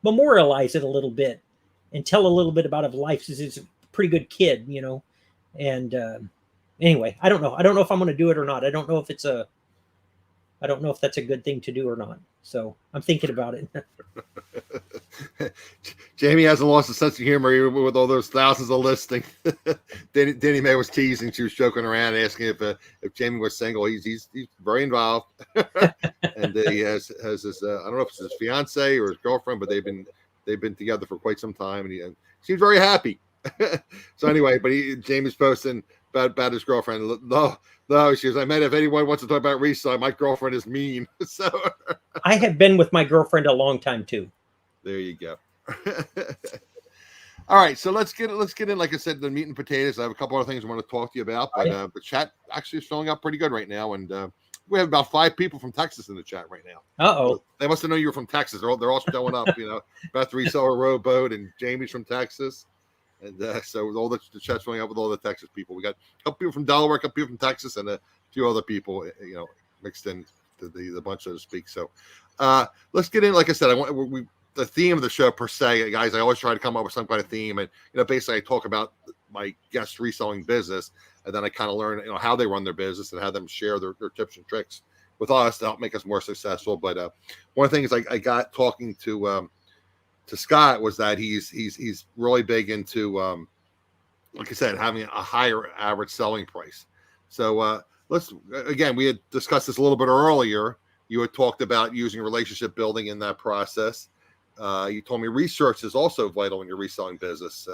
memorialize it a little bit and tell a little bit about his life, he's a pretty good kid, and anyway, I don't know if I'm going to do it or not. I don't know if that's a good thing to do or not. So I'm thinking about it. Jamie hasn't lost a sense of humor even with all those thousands of listings. Denny Mae was teasing. She was joking around, asking if Jamie was single. He's very involved, and he has his I don't know if it's his fiance or his girlfriend, but they've been together for quite some time, and he seems very happy. So anyway, but Jamie's posting about his girlfriend. No, she goes, I meant if anyone wants to talk about reselling, my girlfriend is mean. So I have been with my girlfriend a long time too. There you go. All right, so let's get in. Like I said, the meat and potatoes. I have a couple other things I want to talk to you about, but the chat actually is filling up pretty good right now, and we have about 5 people from Texas in the chat right now. Uh-oh. They must have known you were from Texas. They're all showing up. Beth Reseller Rowboat and Jamie's from Texas, and so all the chat's filling up with all the Texas people. We got a couple people from Delaware, a couple people from Texas, and a few other people, mixed in to the bunch, so to speak. So let's get in. Like I said, the theme of the show per se, guys, I always try to come up with some kind of theme, and basically I talk about my guest reselling business, and then I kind of learn how they run their business and have them share their tips and tricks with us to help make us more successful. But one of the things I got talking to Scott was that he's really big into like I said, having a higher average selling price. So we had discussed this a little bit earlier. You had talked about using relationship building in that process. You told me research is also vital in your reselling business.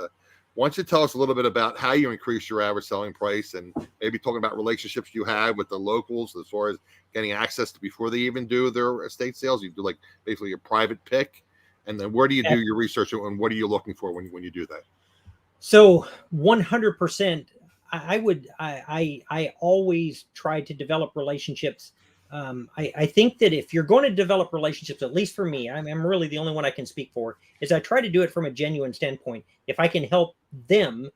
Why don't you tell us a little bit about how you increase your average selling price, and maybe talking about relationships you have with the locals as far as getting access to before they even do their estate sales. You do like basically a private pick, and then where do you do your research, and what are you looking for when you do that? So 100%, I always try to develop relationships. I think that if you're going to develop relationships, at least for me, I'm really the only one I can speak for, is I try to do it from a genuine standpoint. If I can help them,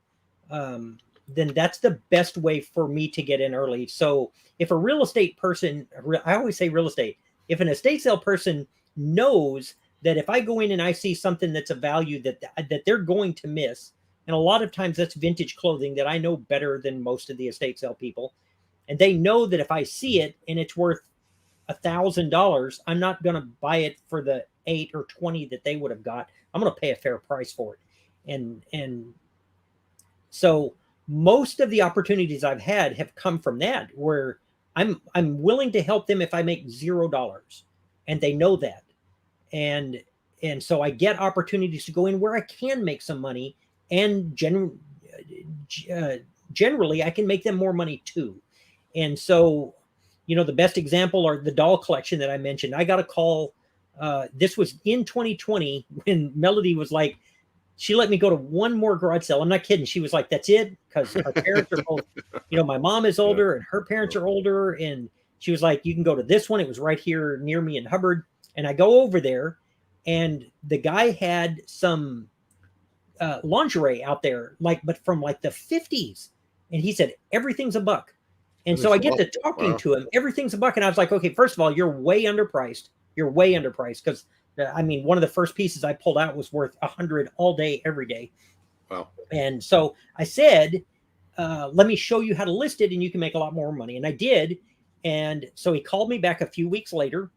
then that's the best way for me to get in early. So if a real estate person, I always say real estate, if an estate sale person knows that if I go in and I see something that's a value that they're going to miss, and a lot of times that's vintage clothing that I know better than most of the estate sale people, and they know that if I see it and it's worth $1,000, I'm not going to buy it for the 8 or 20 that they would have got. I'm going to pay a fair price for it. And so most of the opportunities I've had have come from that, where I'm willing to help them if I make $0, and they know that. And so I get opportunities to go in where I can make some money, and generally I can make them more money too. And so, you know, the best example are the doll collection that I mentioned. I got a call. This was in 2020 when Melody was like, she let me go to one more garage sale. I'm not kidding. She was like, that's it. Because our parents are both, you know, my mom is older and her parents are older. And she was like, you can go to this one. It was right here near me in Hubbard. And I go over there, and the guy had some lingerie out there, but from like the 50s. And he said, everything's $1. And so I get to talking to him. Everything's $1. And I was like, okay, first of all, you're way underpriced. You're way underpriced. Because I mean, one of the first pieces I pulled out was worth $100 all day, every day. Wow. And so I said, let me show you how to list it, and you can make a lot more money. And I did. And so he called me back a few weeks later,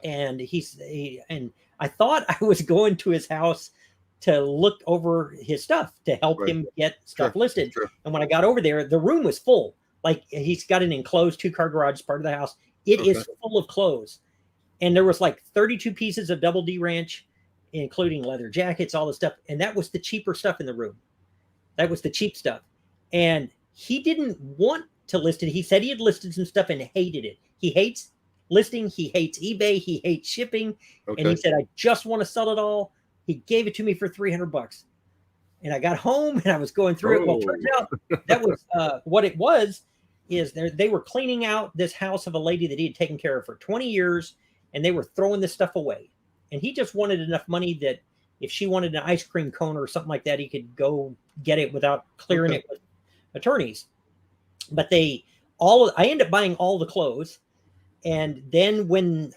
and and I thought I was going to his house to look over his stuff to help him get stuff listed. And when I got over there, the room was full. Like, he's got an enclosed 2-car garage part of the house. It is full of clothes. And there was like 32 pieces of Double D Ranch, including leather jackets, all the stuff. And that was the cheaper stuff in the room. That was the cheap stuff. And he didn't want to list it. He said he had listed some stuff and hated it. He hates listing. He hates eBay. He hates shipping. And he said, I just want to sell it all. He gave it to me for $300. And I got home and I was going through it. Well, it turns out that was what it was, is they were cleaning out this house of a lady that he had taken care of for 20 years. And they were throwing this stuff away. And he just wanted enough money that if she wanted an ice cream cone or something like that, he could go get it without clearing it with attorneys. But I ended up buying all the clothes. And then when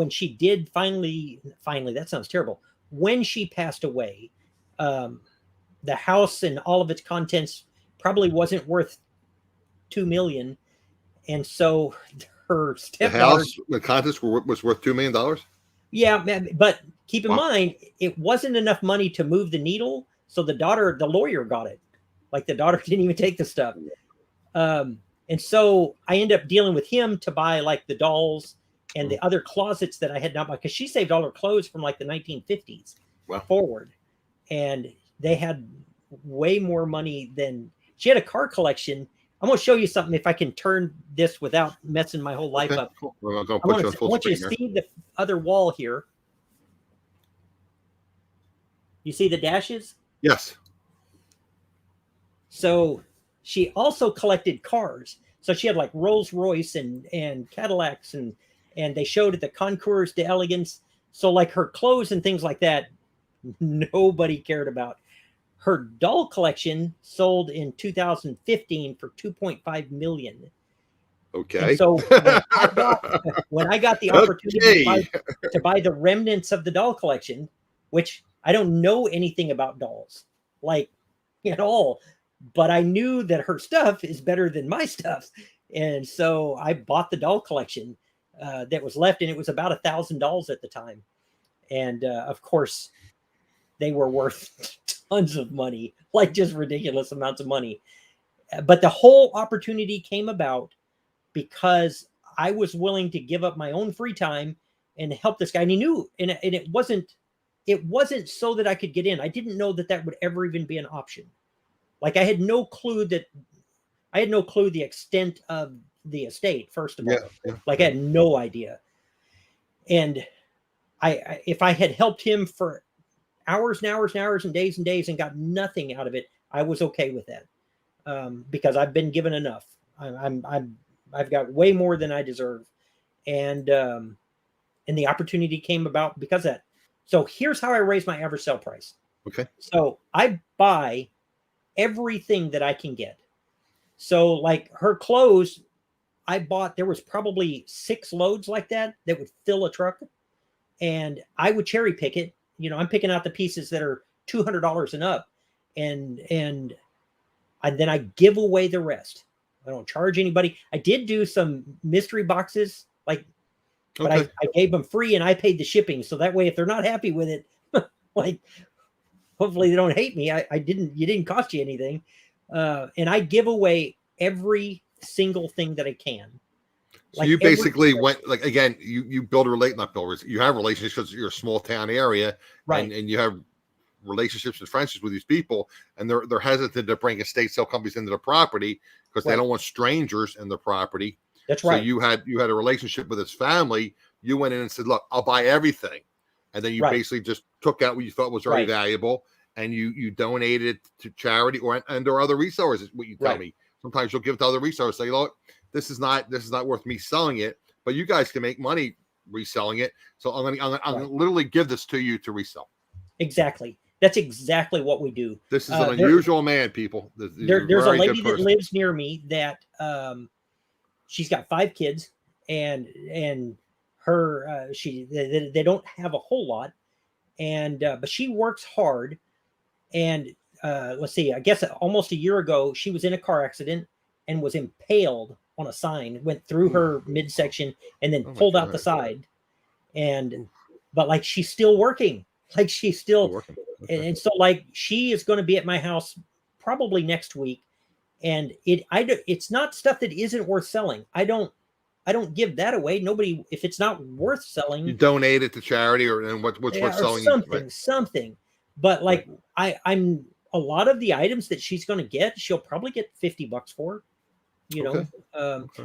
she did finally, that sounds terrible. When she passed away, the house and all of its contents probably wasn't worth $2 million. And so her stepdaughter, the contents was worth $2 million. Yeah, but keep in mind, it wasn't enough money to move the needle. So the lawyer got it. Like, the daughter didn't even take the stuff. And so I ended up dealing with him to buy like the dolls and the other closets that I had not bought, because she saved all her clothes from like the 1950s forward. And they had way more money than she had. A car collection. I'm going to show you something if I can turn this without messing my whole life up. Well, I want you to see the other wall here. You see the dashes? Yes. So she also collected cars. So she had like Rolls Royce and Cadillacs, and they showed at the Concours d'Elegance. So like her clothes and things like that, nobody cared about. Her doll collection sold in 2015 for $2.5 million. Okay. And so when I got the opportunity to buy the remnants of the doll collection, which I don't know anything about dolls, like, at all, but I knew that her stuff is better than my stuff. And so I bought the doll collection that was left, and it was about $1,000 at the time. And of course, they were worth tons of money, like just ridiculous amounts of money. But the whole opportunity came about because I was willing to give up my own free time and help this guy. And he knew, and it wasn't so that I could get in. I didn't know that would ever even be an option. Like I had no clue the extent of the estate, first of all. Like I had no idea. And if I had helped him for hours and hours and hours and days and got nothing out of it, I was okay with that. Because I've been given enough. I've got way more than I deserve. And the opportunity came about because of that. So here's how I raise my average sale price. Okay. So I buy everything that I can get. So like her clothes, I bought, there was probably 6 loads like that would fill a truck, and I would cherry pick it. You know, I'm picking out the pieces that are $200 and up, and then I give away the rest. I don't charge anybody. I did do some mystery boxes, like, but I gave them free and I paid the shipping. So that way, if they're not happy with it, like, hopefully they don't hate me. You didn't cost you anything. And I give away every single thing that I can. So like you basically went, like, again, you build you have relationships because you're a small town area, right? And you have relationships and friendships with these people, and they're hesitant to bring estate sale companies into the property because they don't want strangers in the property. That's right. So you had a relationship with his family. You went in and said, "Look, I'll buy everything," and then you basically just took out what you thought was very valuable, and you donated it to charity or other resellers. Is what you tell me. Sometimes you'll give it to other resellers. Say, "Look, this is not worth me selling it, but you guys can make money reselling it. So I'm gonna literally give this to you to resell." Exactly. That's exactly what we do. This is an unusual man, people. There's a lady that lives near me that she's got 5 kids, and her they don't have a whole lot, and but she works hard. And let's see, I guess almost a year ago she was in a car accident and was impaled on a sign, went through her midsection and then pulled out the side. But like she's still working. Like she's still working. Okay. And so like she is going to be at my house probably next week, and it's not stuff that isn't worth selling. I don't give that away. Nobody, if it's not worth selling, you donate it to charity or what's worth selling, something. But like I'm a lot of the items that she's going to get, she'll probably get $50 for. You know,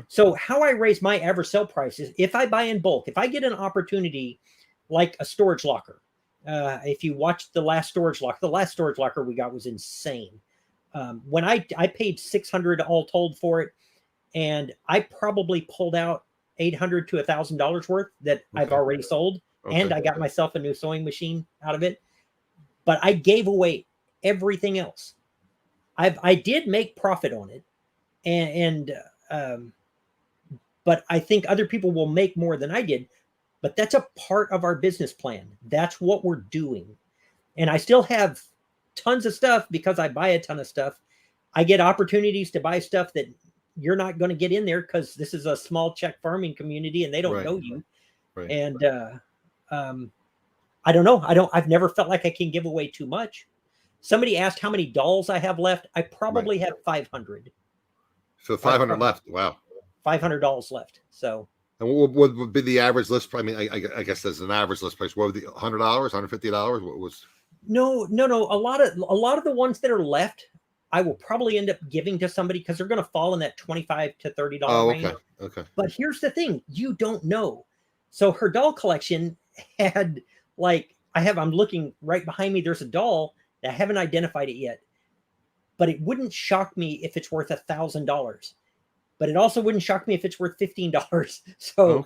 so how I raise my average sale price is if I buy in bulk. If I get an opportunity like a storage locker. If you watched the last storage locker we got was insane. When I paid $600 all told for it, and I probably pulled out $800 to $1,000 worth that I've already sold, and I got myself a new sewing machine out of it. But I gave away everything else. I did make profit on it, but I think other people will make more than I did. But that's a part of our business plan. That's what we're doing. And I still have tons of stuff because I buy a ton of stuff. I get opportunities to buy stuff that you're not going to get in there because this is a small Czech farming community and they don't know you. Right. And I don't know. I've never felt like I can give away too much. Somebody asked how many dolls I have left. I probably have 500. So 500 left. Wow. $500 left. So. And what would be the average list? I mean, I guess there's an average list price. What would the $100, $150? What was? No. A lot of the ones that are left, I will probably end up giving to somebody because they're going to fall in that $25 to $30 range. Okay. But here's the thing: you don't know. So her doll collection had I'm looking right behind me. There's a doll that I haven't identified it yet, but it wouldn't shock me if it's worth $1,000. But it also wouldn't shock me if it's worth $15. So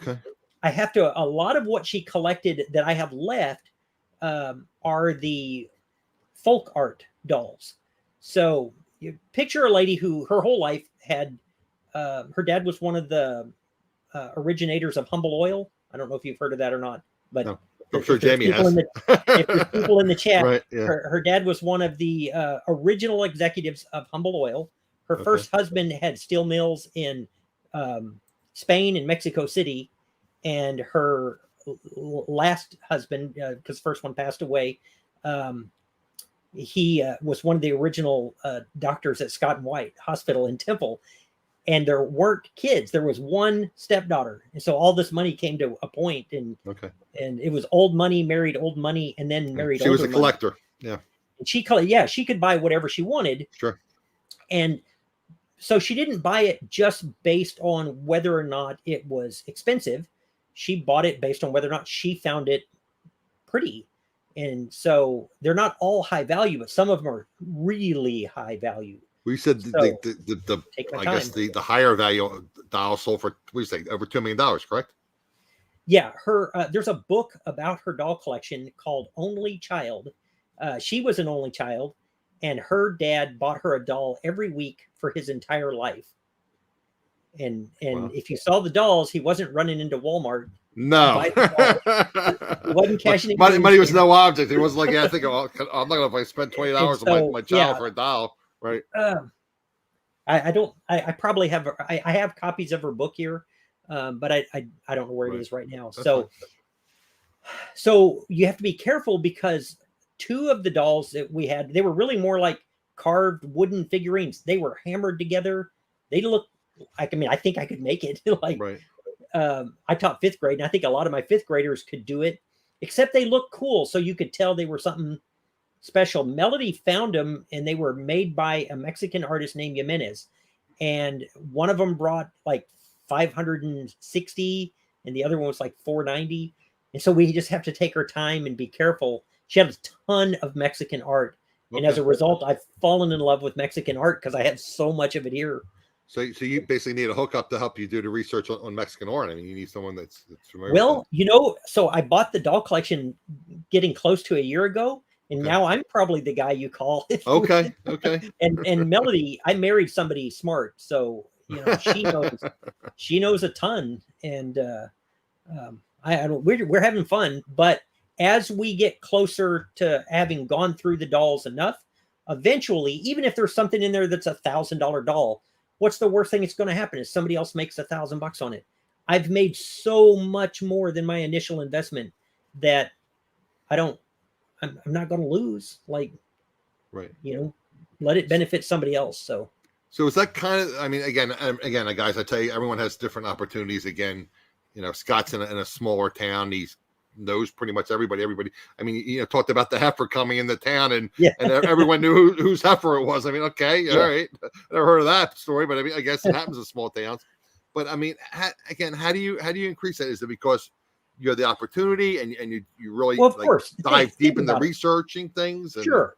I have to, a lot of what she collected that I have left are the folk art dolls. So you picture a lady who her whole life had, her dad was one of the originators of Humble Oil. I don't know if you've heard of that or not, but no, I'm sure Jamie has. If there's people in the chat, her dad was one of the original executives of Humble Oil. Her first husband had steel mills in Spain and Mexico City, and her last husband, because first one passed away, he was one of the original doctors at Scott and White Hospital in Temple. and there weren't kids. There was one stepdaughter, and so all this money came to a point, and Okay. and it was old money married old money, and then married. She was older a money. collector. Yeah. And she could buy whatever she wanted, Sure. and so she didn't buy it just based on whether or not it was expensive. She bought it based on whether or not she found it pretty. And so they're not all high value, but some of them are really high value. We said So, the take my I time. guess the higher value doll sold for, what do you say, over $2 million, correct? Yeah, there's a book about her doll collection called Only Child. She was an only child, and her dad bought her a doll every week for his entire life. And Wow. if you saw the dolls, he wasn't running into Walmart. No. He wasn't cashing in. Money was no object. It wasn't like, yeah, I think, oh, I'm not going to spend $20 on my child for a doll, right? I probably have, I have copies of her book here, but I don't know where it is right now. So you have to be careful, because two of the dolls that we had, they were really more like carved wooden figurines. They were hammered together. They look like, I mean, I think I could make it. Like, Right. I taught 5th grade, and I think a lot of my 5th graders could do it, except they look cool. So you could tell they were something special. Melody found them, and they were made by a Mexican artist named Jimenez. And one of them brought like 560, and the other one was like 490. And so we just have to take our time and be careful. She had a ton of Mexican art. Okay. And as a result, I've fallen in love with Mexican art because I have so much of it here. So you basically need a hookup to help you do the research on Mexican art. I mean, you need someone that's familiar. Well, so I bought the doll collection getting close to a year ago, and now I'm probably the guy you call. Okay. And Melody, I married somebody smart, so she knows a ton, and we're having fun. But as we get closer to having gone through the dolls enough, eventually, even if there's something in there that's $1,000 doll, what's the worst thing that's going to happen is somebody else makes $1,000 on it. I've made so much more than my initial investment that I'm not going to lose. Like, right. Let it benefit somebody else. So is that kind of, I mean, again, guys, I tell you, everyone has different opportunities. Again, Scott's in a smaller town. He knows pretty much everybody. I mean, talked about the heifer coming into town, and everyone knew whose heifer it was. I mean, okay, all right, I never heard of that story, but I mean, I guess it happens in small towns. But I mean, how do you increase that? Is it because you have the opportunity and you really of course dive deep into researching things? Sure,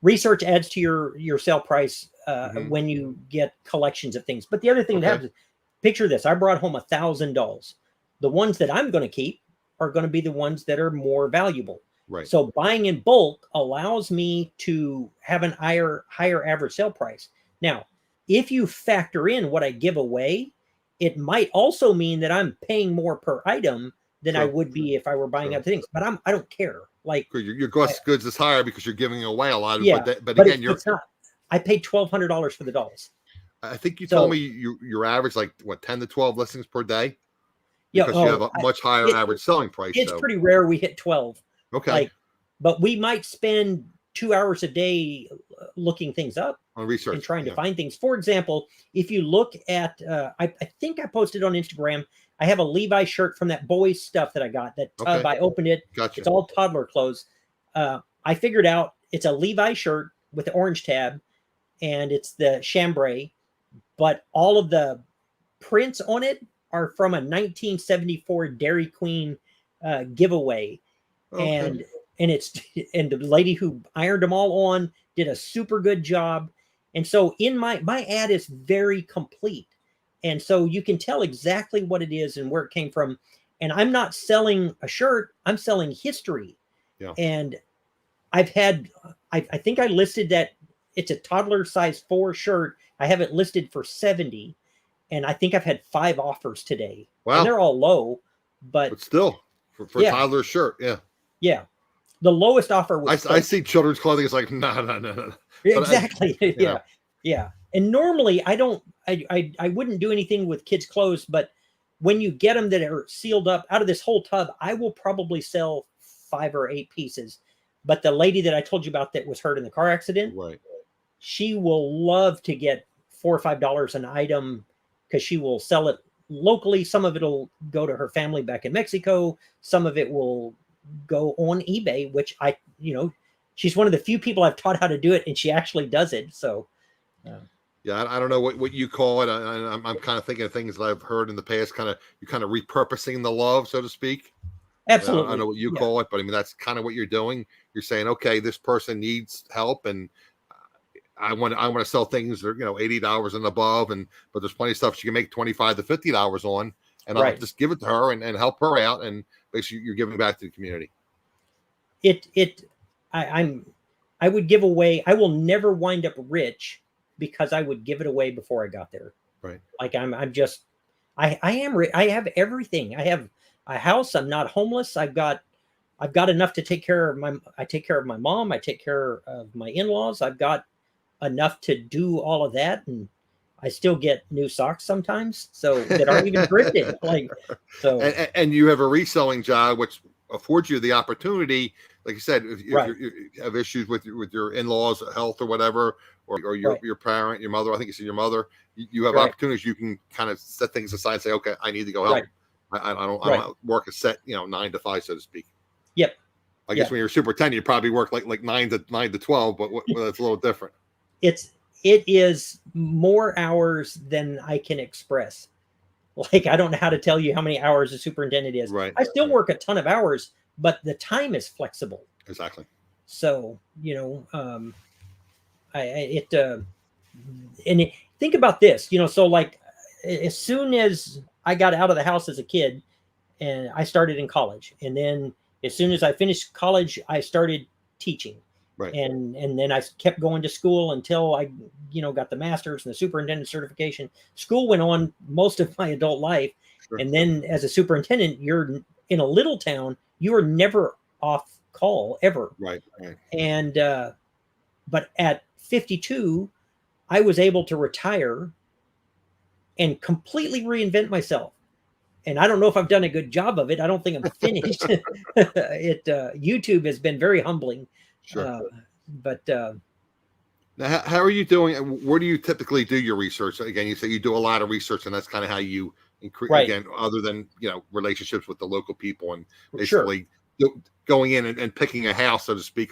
research adds to your sale price when you get collections of things. But the other thing that happens, picture this: I brought home 1,000 dolls. The ones that I'm going to keep are going to be the ones that are more valuable. Right. So buying in bulk allows me to have an higher average sale price. Now, if you factor in what I give away, it might also mean that I'm paying more per item than I would be if I were buying other things. But I don't care. Like, your cost of goods is higher because you're giving away a lot. But again, it's not. I paid $1,200 for the dolls. I think you told me your average, like, what, 10 to 12 listings per day? Because you have a much higher average selling price. It's pretty rare we hit 12. Okay. But we might spend 2 hours a day looking things up on research and trying to find things. For example, if you look at, I think I posted on Instagram, I have a Levi shirt from that boys stuff that I got, that tub. I opened it. Gotcha. It's all toddler clothes. I figured out it's a Levi shirt with the orange tab, and it's the chambray, but all of the prints on it are from a 1974 Dairy Queen giveaway. And the lady who ironed them all on did a super good job. And so in my ad is very complete. And so you can tell exactly what it is and where it came from. And I'm not selling a shirt, I'm selling history. Yeah. And I think I listed that it's a toddler size 4 shirt. I have it listed for 70. And I think I've had 5 offers today. Wow. And they're all low, but still for a toddler shirt. Yeah. Yeah. The lowest offer was I see children's clothing. It's like, no. Exactly. Yeah. And normally I wouldn't do anything with kids' clothes, but when you get them that are sealed up out of this whole tub, I will probably sell 5 or 8 pieces. But the lady that I told you about that was hurt in the car accident, right, she will love to get $4 or $5 an item because she will sell it locally. Some of it'll go to her family back in Mexico. Some of it will go on eBay, which she's one of the few people I've taught how to do it, and she actually does it. So, yeah, I don't know what you call it. I'm kind of thinking of things that I've heard in the past. You're kind of repurposing the love, so to speak. absolutely. I know what you call it, but I mean that's kind of what you're doing. You're saying, okay, this person needs help, and I want to sell things that are $80 and above, but there's plenty of stuff she can make $25 to $50 on, and I'll just give it to her and help her out, and basically you're giving back to the community. I would give away. I will never wind up rich because I would give it away before I got there. Right. Like I am rich. I have everything. I have a house. I'm not homeless. I've got enough to take care of I take care of my mom. I take care of my in-laws. I've got enough to do all of that, and I still get new socks sometimes, so that aren't even thrifted. And you have a reselling job, which affords you the opportunity, like you said, if you have issues with your in-laws, health or whatever, or your parent, your mother. I think you said your mother. You have opportunities. You can kind of set things aside and say, okay, I need to go help. I don't work a set 9 to 5, so to speak. Yep. I guess when you're a superintendent, you probably work like 9 to 12, but that's a little different. It is more hours than I can express. Like, I don't know how to tell you how many hours a superintendent is. Right. I still work a ton of hours, but the time is flexible. Exactly. So, think about this, so like as soon as I got out of the house as a kid and I started in college, and then as soon as I finished college, I started teaching. Right. And then I kept going to school until I, got the master's and the superintendent certification. School went on most of my adult life. Sure. And then as a superintendent, you're in a little town, you are never off call ever. Right. And, but at 52, I was able to retire and completely reinvent myself. And I don't know if I've done a good job of it. I don't think I'm finished. YouTube has been very humbling. Sure. But now, how are you doing? Where do you typically do your research? Again, you say you do a lot of research, and that's kind of how you increase. Again, other than relationships with the local people, and basically going in and picking a house, so to speak,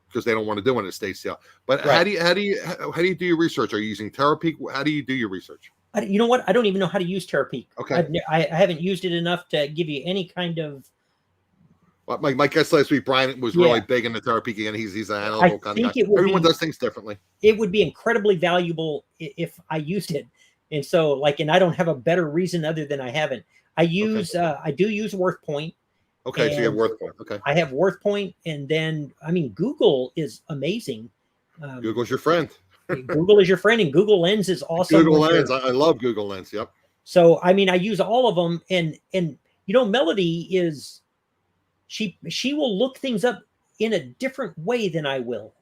because they don't want to do an estate sale. But how do you do your research? Are you using Terapeak? How do you do your research? You know what? I don't even know how to use Terapeak. Okay. I haven't used it enough to give you any kind of. Well, my guest last week, Brian, was really big into Terapeak, and he's an analytical kind of guy. Everyone does things differently. It would be incredibly valuable if I used it, and so and I don't have a better reason other than I haven't. I use I do use WorthPoint. Okay, so you have WorthPoint. Okay, I have WorthPoint, and then Google is amazing. Google's your friend. Google is your friend, and Google Lens is awesome. Google Lens, I love Google Lens. Yep. So I use all of them, and Melody is. She will look things up in a different way than I will,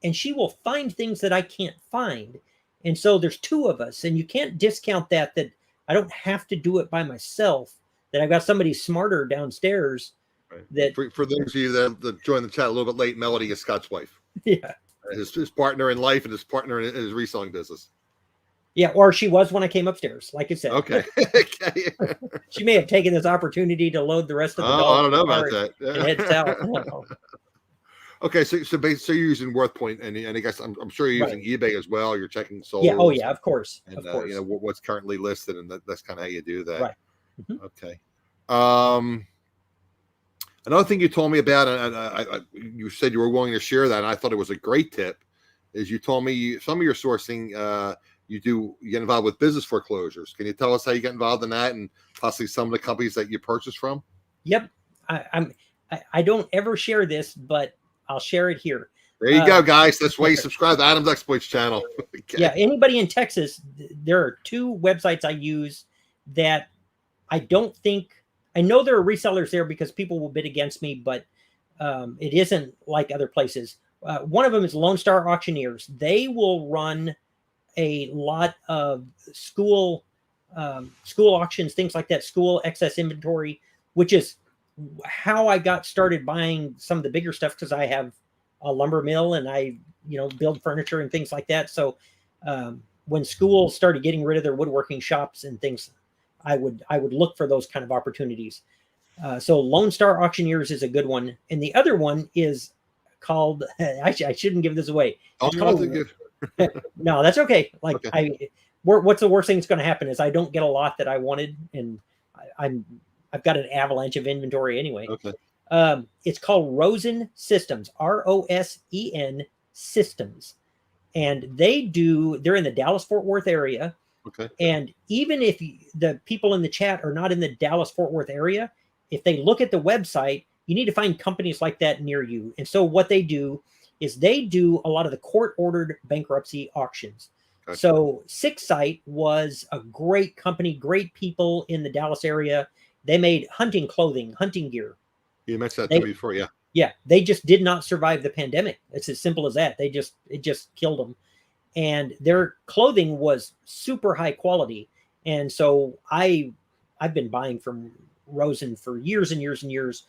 and she will find things that I can't find. And so there's two of us, and you can't discount that I don't have to do it by myself, that I've got somebody smarter downstairs. Right. That for those of you that joined the chat a little bit late, Melody is Scott's wife. Yeah. His partner in life and his partner in his reselling business. Yeah, or she was when I came upstairs, like I said. Okay. She may have taken this opportunity to load the rest of the dogs. I don't know about that. And head south. Okay, so you're using WorthPoint, and I guess I'm sure you're using eBay as well. You're checking sold. Yeah. Oh yeah, of course. And what's currently listed, and that's kind of how you do that. Right. Mm-hmm. Okay. Another thing you told me about, and you said you were willing to share that, and I thought it was a great tip, is you told me some of your sourcing. You get involved with business foreclosures. Can you tell us how you get involved in that, and possibly some of the companies that you purchase from? Yep. I don't ever share this, but I'll share it here. There you go, guys. That's why you subscribe to AdamsExploits channel. Okay. Yeah. Anybody in Texas, there are two websites I use that I don't think, I know there are resellers there because people will bid against me, but it isn't like other places. One of them is Lone Star Auctioneers. They will run a lot of school auctions, things like that, school excess inventory, which is how I got started buying some of the bigger stuff, because I have a lumber mill and I build furniture and things like that. So when schools started getting rid of their woodworking shops and things, I would look for those kind of opportunities. So Lone Star Auctioneers is a good one, and the other one is called. I shouldn't give this away. Oh, It's called. No, that's okay. Like okay. What's the worst thing that's going to happen is I don't get a lot that I wanted, and I've got an avalanche of inventory anyway. Okay. It's called Rosen Systems, ROSEN Systems, and they're in the Dallas-Fort Worth area. Okay. And even if the people in the chat are not in the Dallas-Fort Worth area, if they look at the website, you need to find companies like that near you. And so what they do is they do a lot of the court-ordered bankruptcy auctions. Gotcha. So Six Sight was a great company, great people in the Dallas area. They made hunting clothing, hunting gear. You mentioned that to me before, yeah. Yeah, they just did not survive the pandemic. It's as simple as that. It just killed them. And their clothing was super high quality. And so I've been buying from Rosen for years and years and years.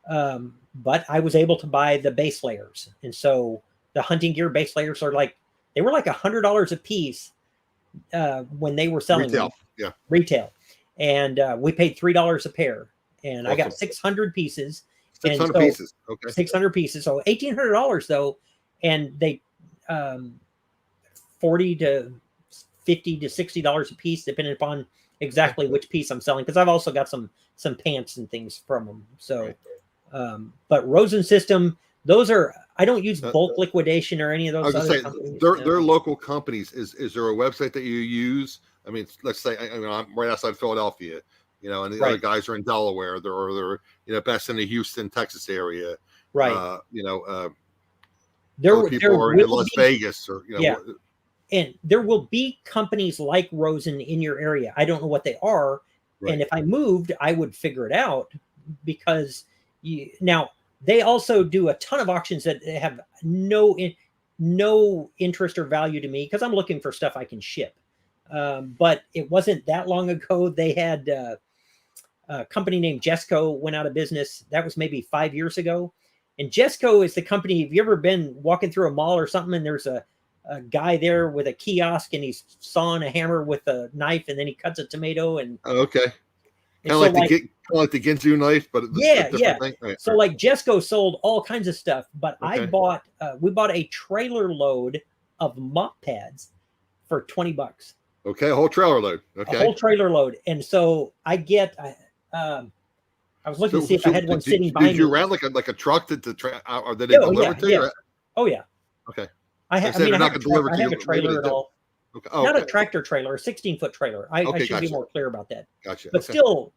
But I was able to buy the base layers. And so the hunting gear base layers were like $100 a piece when they were selling retail. them. Yeah. Retail. And we paid $3 a pair. And awesome. I got 600 pieces. 600 pieces. Okay. 600 pieces. So $1,800 though. And they $40 to $50 to $60 a piece, depending upon exactly which piece I'm selling. Because I've also got some pants and things from them. So, right. But Rosen System, those are, I don't use bulk liquidation or any of those. I was going to say, they're local companies. Is there a website that you use? I mean, let's say I'm right outside Philadelphia, and the other guys are in Delaware. They're best in the Houston, Texas area. Right. There people are in Las Vegas or yeah. And there will be companies like Rosen in your area. I don't know what they are. Right. And if I moved, I would figure it out because now they also do a ton of auctions that have no interest or value to me because I'm looking for stuff I can ship. But it wasn't that long ago. They had a company named Jesco went out of business. That was maybe 5 years ago. And Jesco is the company. Have you ever been walking through a mall or something and there's a guy there with a kiosk and he's sawing a hammer with a knife and then he cuts a tomato and okay. Kind of like the Ginsu knife, but yeah. Thing. Right. So like Jesco sold all kinds of stuff, but okay. We bought a trailer load of mop pads for $20. Okay, a whole trailer load. Okay, a whole trailer load, and so I was looking to see if I had one sitting behind me. Did you rent like a truck or did they deliver to you? Oh yeah. Okay. I have a trailer at all. Okay. Not a tractor trailer, a 16-foot trailer. I should be more clear about that. Gotcha. But still,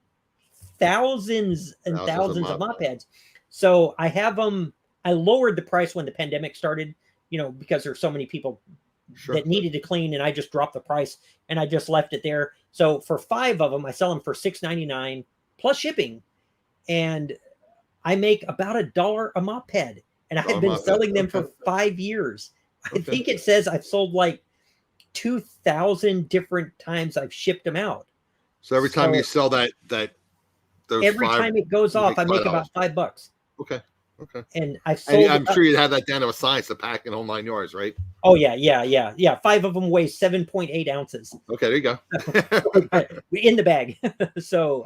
thousands and thousands of mop pads. So I have them. I lowered the price when the pandemic started, because there's so many people that needed to clean, and I just dropped the price and I just left it there. So for 5 of them, I sell them for $6.99 plus shipping, and I make about $1 a mop pad, and I have been selling them for 5 years. I think it says I've sold like 2,000 different times I've shipped them out. So every time you sell that every time it goes off, I make about $5. Okay. And I've sold. I'm sure you have that down to a science to pack in whole 9 yards, right? Oh yeah. 5 of them weigh 7.8 ounces. Okay, there you go. In the bag. So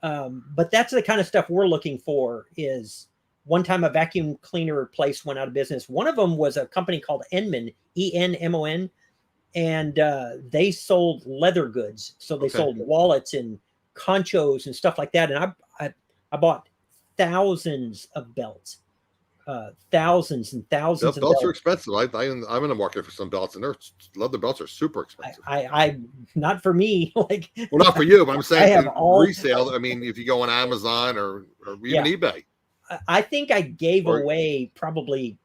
but that's the kind of stuff we're looking for. Is one time a vacuum cleaner place went out of business. One of them was a company called Enmon, ENMON, and they sold leather goods. So they sold wallets and conchos and stuff like that. And I bought thousands of belts, thousands and thousands of belts. Are expensive. I'm in the market for some belts, and leather belts are super expensive. I not for me. Well, not for you, but I'm saying resale. I mean, if you go on Amazon or even eBay. I think I gave away probably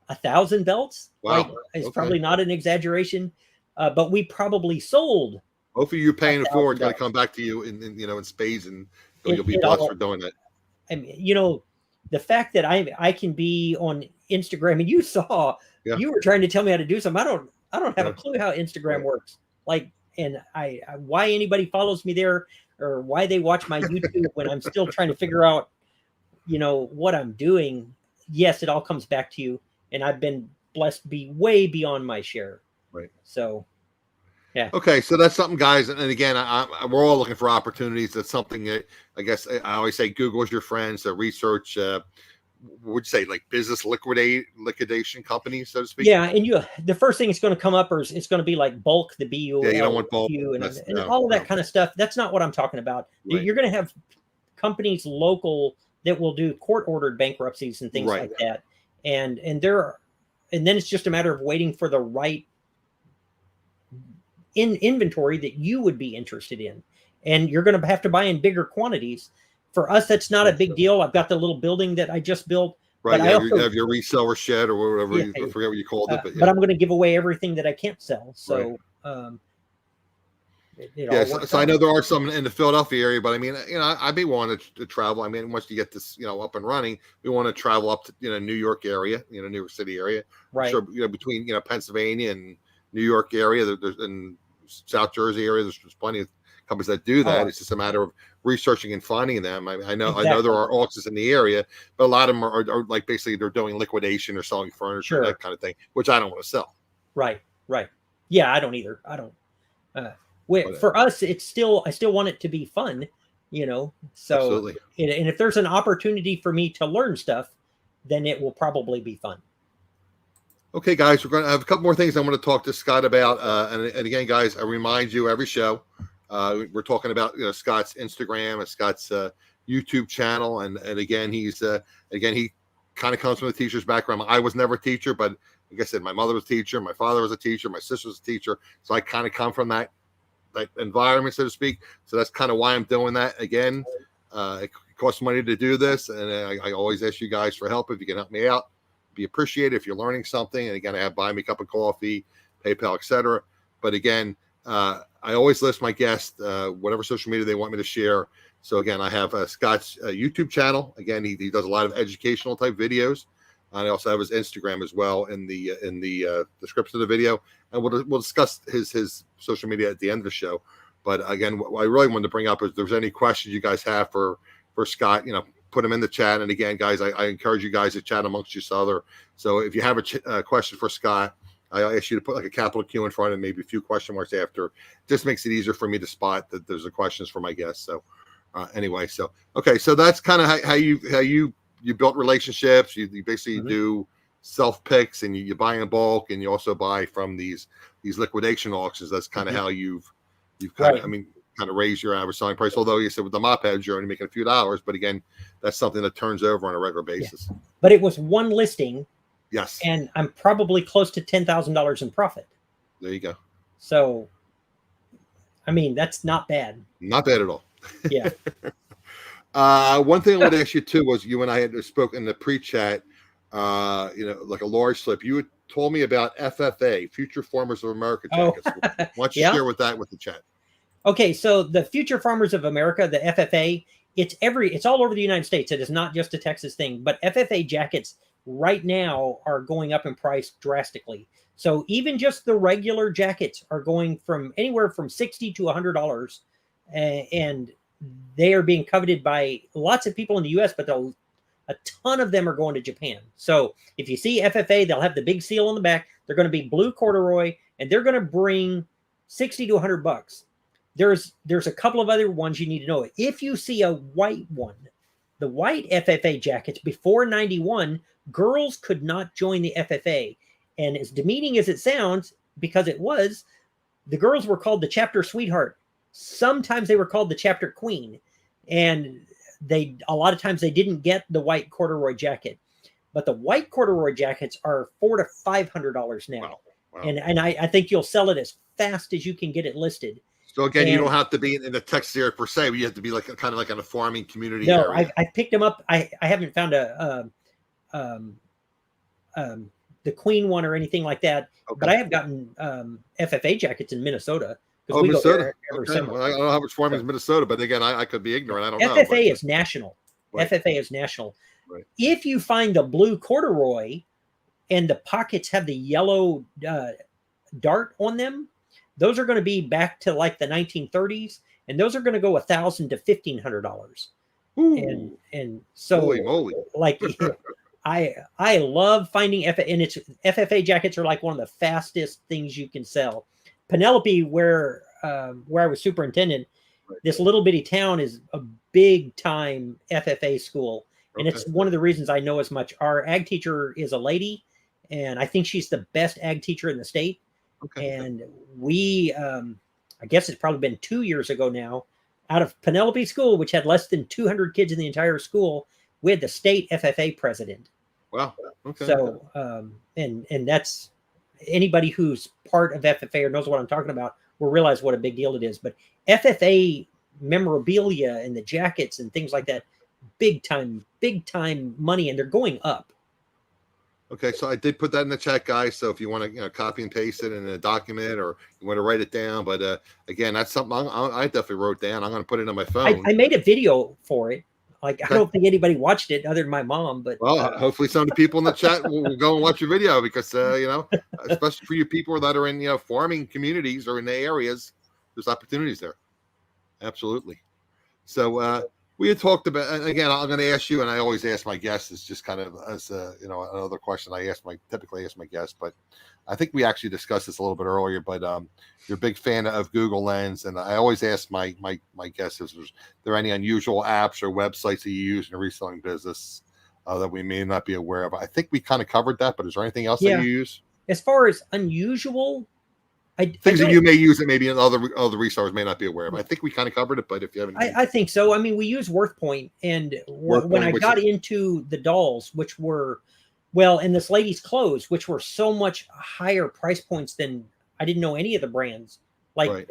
1,000 belts. Wow, it's probably not an exaggeration, but we probably sold. Hopefully, you're paying it forward. It's going to come back to you in spades, and you'll be blessed for doing that. I mean, the fact that I can be on Instagram, and you saw you were trying to tell me how to do something. I don't have a clue how Instagram works. And I why anybody follows me there or why they watch my YouTube when I'm still trying to figure out, what I'm doing. Yes, it all comes back to you, and I've been blessed to be way beyond my share. Right. So, yeah. Okay, so that's something, guys. And again, we're all looking for opportunities. That's something that I guess I always say Google is your friend. So research, would you say like business liquidation companies, so to speak? Yeah, and the first thing that's going to come up is it's going to be like bulk, the Yeah, you don't want bulk. BULQ, and No, all of that no. kind of stuff. That's not what I'm talking about. Right. You're going to have companies local that will do court-ordered bankruptcies and things Right. like that, and then it's just a matter of waiting for the right inventory that you would be interested in, and you're going to have to buy in bigger quantities. For us, that's not a big deal. I've got the little building that I just built. Right, but you have your reseller shed or whatever. Yeah, I forget what you called it, but I'm going to give away everything that I can't sell. So, so I know there are some in the Philadelphia area, but I mean, I'd be wanting to travel. I mean, once you get this, up and running, we want to travel up to, New York area, New York City area. Right. I'm sure, between, Pennsylvania and New York area, there's in South Jersey area, there's plenty of companies that do that. It's just a matter of researching and finding them. I know there are auctions in the area, but a lot of them are like basically they're doing liquidation or selling furniture, that kind of thing, which I don't want to sell. Right. Yeah, I don't either. I don't. For us, I still want it to be fun, So, absolutely. And if there's an opportunity for me to learn stuff, then it will probably be fun. Okay, guys, we're going to have a couple more things I want to talk to Scott about. And again, guys, I remind you every show, we're talking about Scott's Instagram and Scott's YouTube channel, and again he kind of comes from a teacher's background. I was never a teacher, but like I said, my mother was a teacher, my father was a teacher, my sister was a teacher, so I kind of come from that environment, so to speak. So that's kind of why I'm doing that. Again, it costs money to do this, and I always ask you guys for help. If you can help me out, be appreciated. If you're learning something, and again, I have buy me a cup of coffee, PayPal, etc. But again, I always list my guests, whatever social media they want me to share. So again, I have Scott's YouTube channel. Again, he does a lot of educational type videos. I also have his Instagram as well in the description of the video, and we'll discuss his social media at the end of the show. But again, what I really wanted to bring up is if there's any questions you guys have for Scott, put them in the chat. And again, guys, I encourage you guys to chat amongst each other. So if you have a question for Scott, I ask you to put like a capital Q in front and maybe a few question marks after. Just makes it easier for me to spot that there's a questions for my guests. So anyway, okay, so that's kind of how you built relationships. You basically do self picks, and you buy in bulk, and you also buy from these liquidation auctions. That's kind of how you've kind of raised your average selling price. Although you said with the mop heads you're only making a few dollars, but again, that's something that turns over on a regular basis. Yeah. But it was one listing. Yes. And I'm probably close to $10,000 in profit. There you go. So, I mean, that's not bad. Not bad at all. Yeah. One thing I would ask you too was you and I had spoken in the pre-chat, like a large slip. You had told me about FFA, Future Farmers of America jackets. Why don't you share with the chat? Okay, so the Future Farmers of America, the FFA, it's all over the United States. It is not just a Texas thing, but FFA jackets right now are going up in price drastically. So even just the regular jackets are going from anywhere from $60 to $100, and they are being coveted by lots of people in the U.S., but a ton of them are going to Japan. So if you see FFA, they'll have the big seal on the back. They're going to be blue corduroy, and they're going to bring $60 to $100. There's a couple of other ones you need to know. If you see a white one, the white FFA jackets before 91, girls could not join the FFA. And as demeaning as it sounds, because it was, the girls were called the chapter sweetheart. Sometimes they were called the chapter queen. And a lot of times they didn't get the white corduroy jacket. But the white corduroy jackets are $400 to $500 now. Wow. And I think you'll sell it as fast as you can get it listed. So again, you don't have to be in the Texas area per se, but you have to be like kind of like in a farming community area. No, I picked them up. I haven't found the queen one or anything like that, but I have gotten FFA jackets in Minnesota. Oh, Minnesota. Well, I don't know how much farming is Minnesota, but again, I could be ignorant. I don't know. FFA is national. Right. FFA is national. Right. If you find the blue corduroy and the pockets have the yellow dart on them, those are going to be back to like the 1930s, and those are going to go $1,000 to $1,500. And so, holy moly. Like, I love finding and it's FFA jackets are like one of the fastest things you can sell. Penelope, where I was superintendent, this little bitty town is a big time FFA school. And it's one of the reasons I know as much. Our ag teacher is a lady, and I think she's the best ag teacher in the state. And we, I guess it's probably been 2 years ago now, out of Penelope School, which had less than 200 kids in the entire school, we had the state FFA president. Wow. So, and that's anybody who's part of FFA or knows what I'm talking about will realize what a big deal it is. But FFA memorabilia and the jackets and things like that, big time money, and they're going up. Okay, so I did put that in the chat, guys. So if you want to copy and paste it in a document, or you want to write it down, but again, that's something I definitely wrote down. I'm going to put it on my phone. I made a video for it. Like, I don't think anybody watched it other than my mom, but hopefully some of the people in the chat will go and watch your video, because especially for you people that are in farming communities or in the areas, there's opportunities there. Absolutely. So we had talked about, and again, I'm going to ask you, and I always ask my guests, it's just kind of as another question I typically ask my guests, but I think we actually discussed this a little bit earlier. But you're a big fan of Google Lens, and I always ask my guests, is there any unusual apps or websites that you use in a reselling business that we may not be aware of? I think we kind of covered that, but is there anything else that you use? As far as unusual, things that you may use that maybe other resellers may not be aware of. I think we kind of covered it, but if you haven't, I think so. I mean, we use WorthPoint, and when I got into the dolls, which were, and this lady's clothes, which were so much higher price points than, I didn't know any of the brands. Like,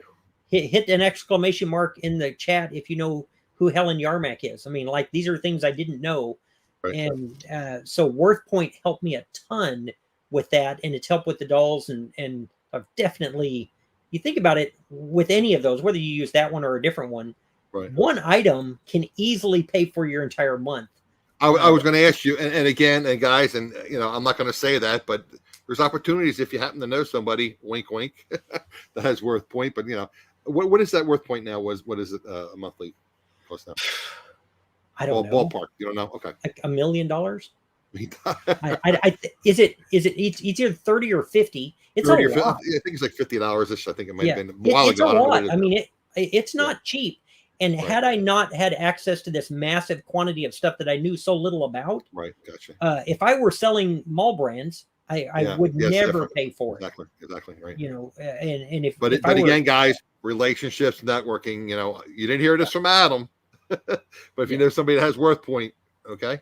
hit an exclamation mark in the chat if you know who Helen Yarmack is. I mean, like, these are things I didn't know. And so WorthPoint helped me a ton with that, and it's helped with the dolls, and I've definitely, you think about it, with any of those, whether you use that one or a different one, one item can easily pay for your entire month. I was going to ask you, and again, and guys, and I'm not going to say that, but there's opportunities if you happen to know somebody, wink, wink, that has WorthPoint. But what is that WorthPoint now? What is it a monthly cost now? I don't know. Ballpark. You don't know? Okay. Like $1 million. Is it either 30 or 50? It's 30 a lot. I think it's like $50 ish. I think it might have been a while ago. It's a lot. I mean, it's not cheap. And had I not had access to this massive quantity of stuff that I knew so little about, gotcha. If I were selling mall brands, I would never pay for it. Exactly, right. And if again, guys, relationships, networking. You didn't hear this from Adam, but if you know somebody that has WorthPoint, okay.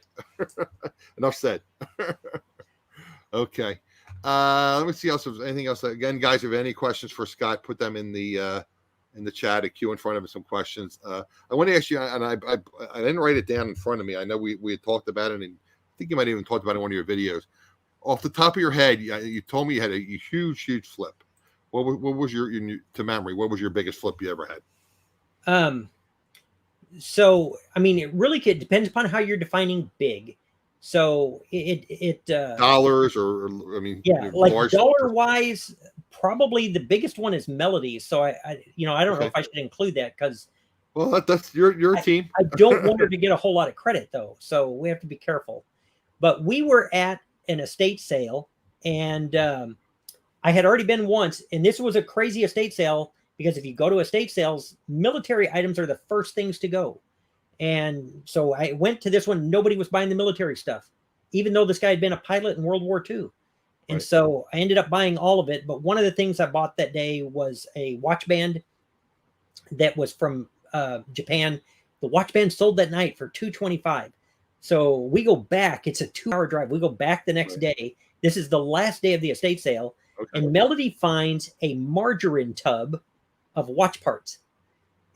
Enough said. Okay. Let me see else. If anything else. Again, guys, if you have any questions for Scott, put them in the chat, a queue in front of him, some questions. I want to ask you, and I didn't write it down in front of me. I know we had talked about it, and I think you might have even talked about it in one of your videos. Off the top of your head, you told me you had a huge flip. What was your to memory? What was your biggest flip you ever had? So I mean, it really depends upon how you're defining big. So it dollars, or I mean, like dollar wise, probably the biggest one is melodies. So I don't know if I should include that, because that's your team. I don't want her to get a whole lot of credit though, so we have to be careful. But we were at an estate sale, and I had already been once, and this was a crazy estate sale, because if you go to estate sales, military items are the first things to go. And so I went to this one. Nobody was buying the military stuff, even though this guy had been a pilot in World War II. And so I ended up buying all of it. But one of the things I bought that day was a watch band that was from Japan. The watch band sold that night for $225. So we go back. It's a 2-hour drive. We go back the next day. This is the last day of the estate sale. And Melody finds a margarine tub of watch parts.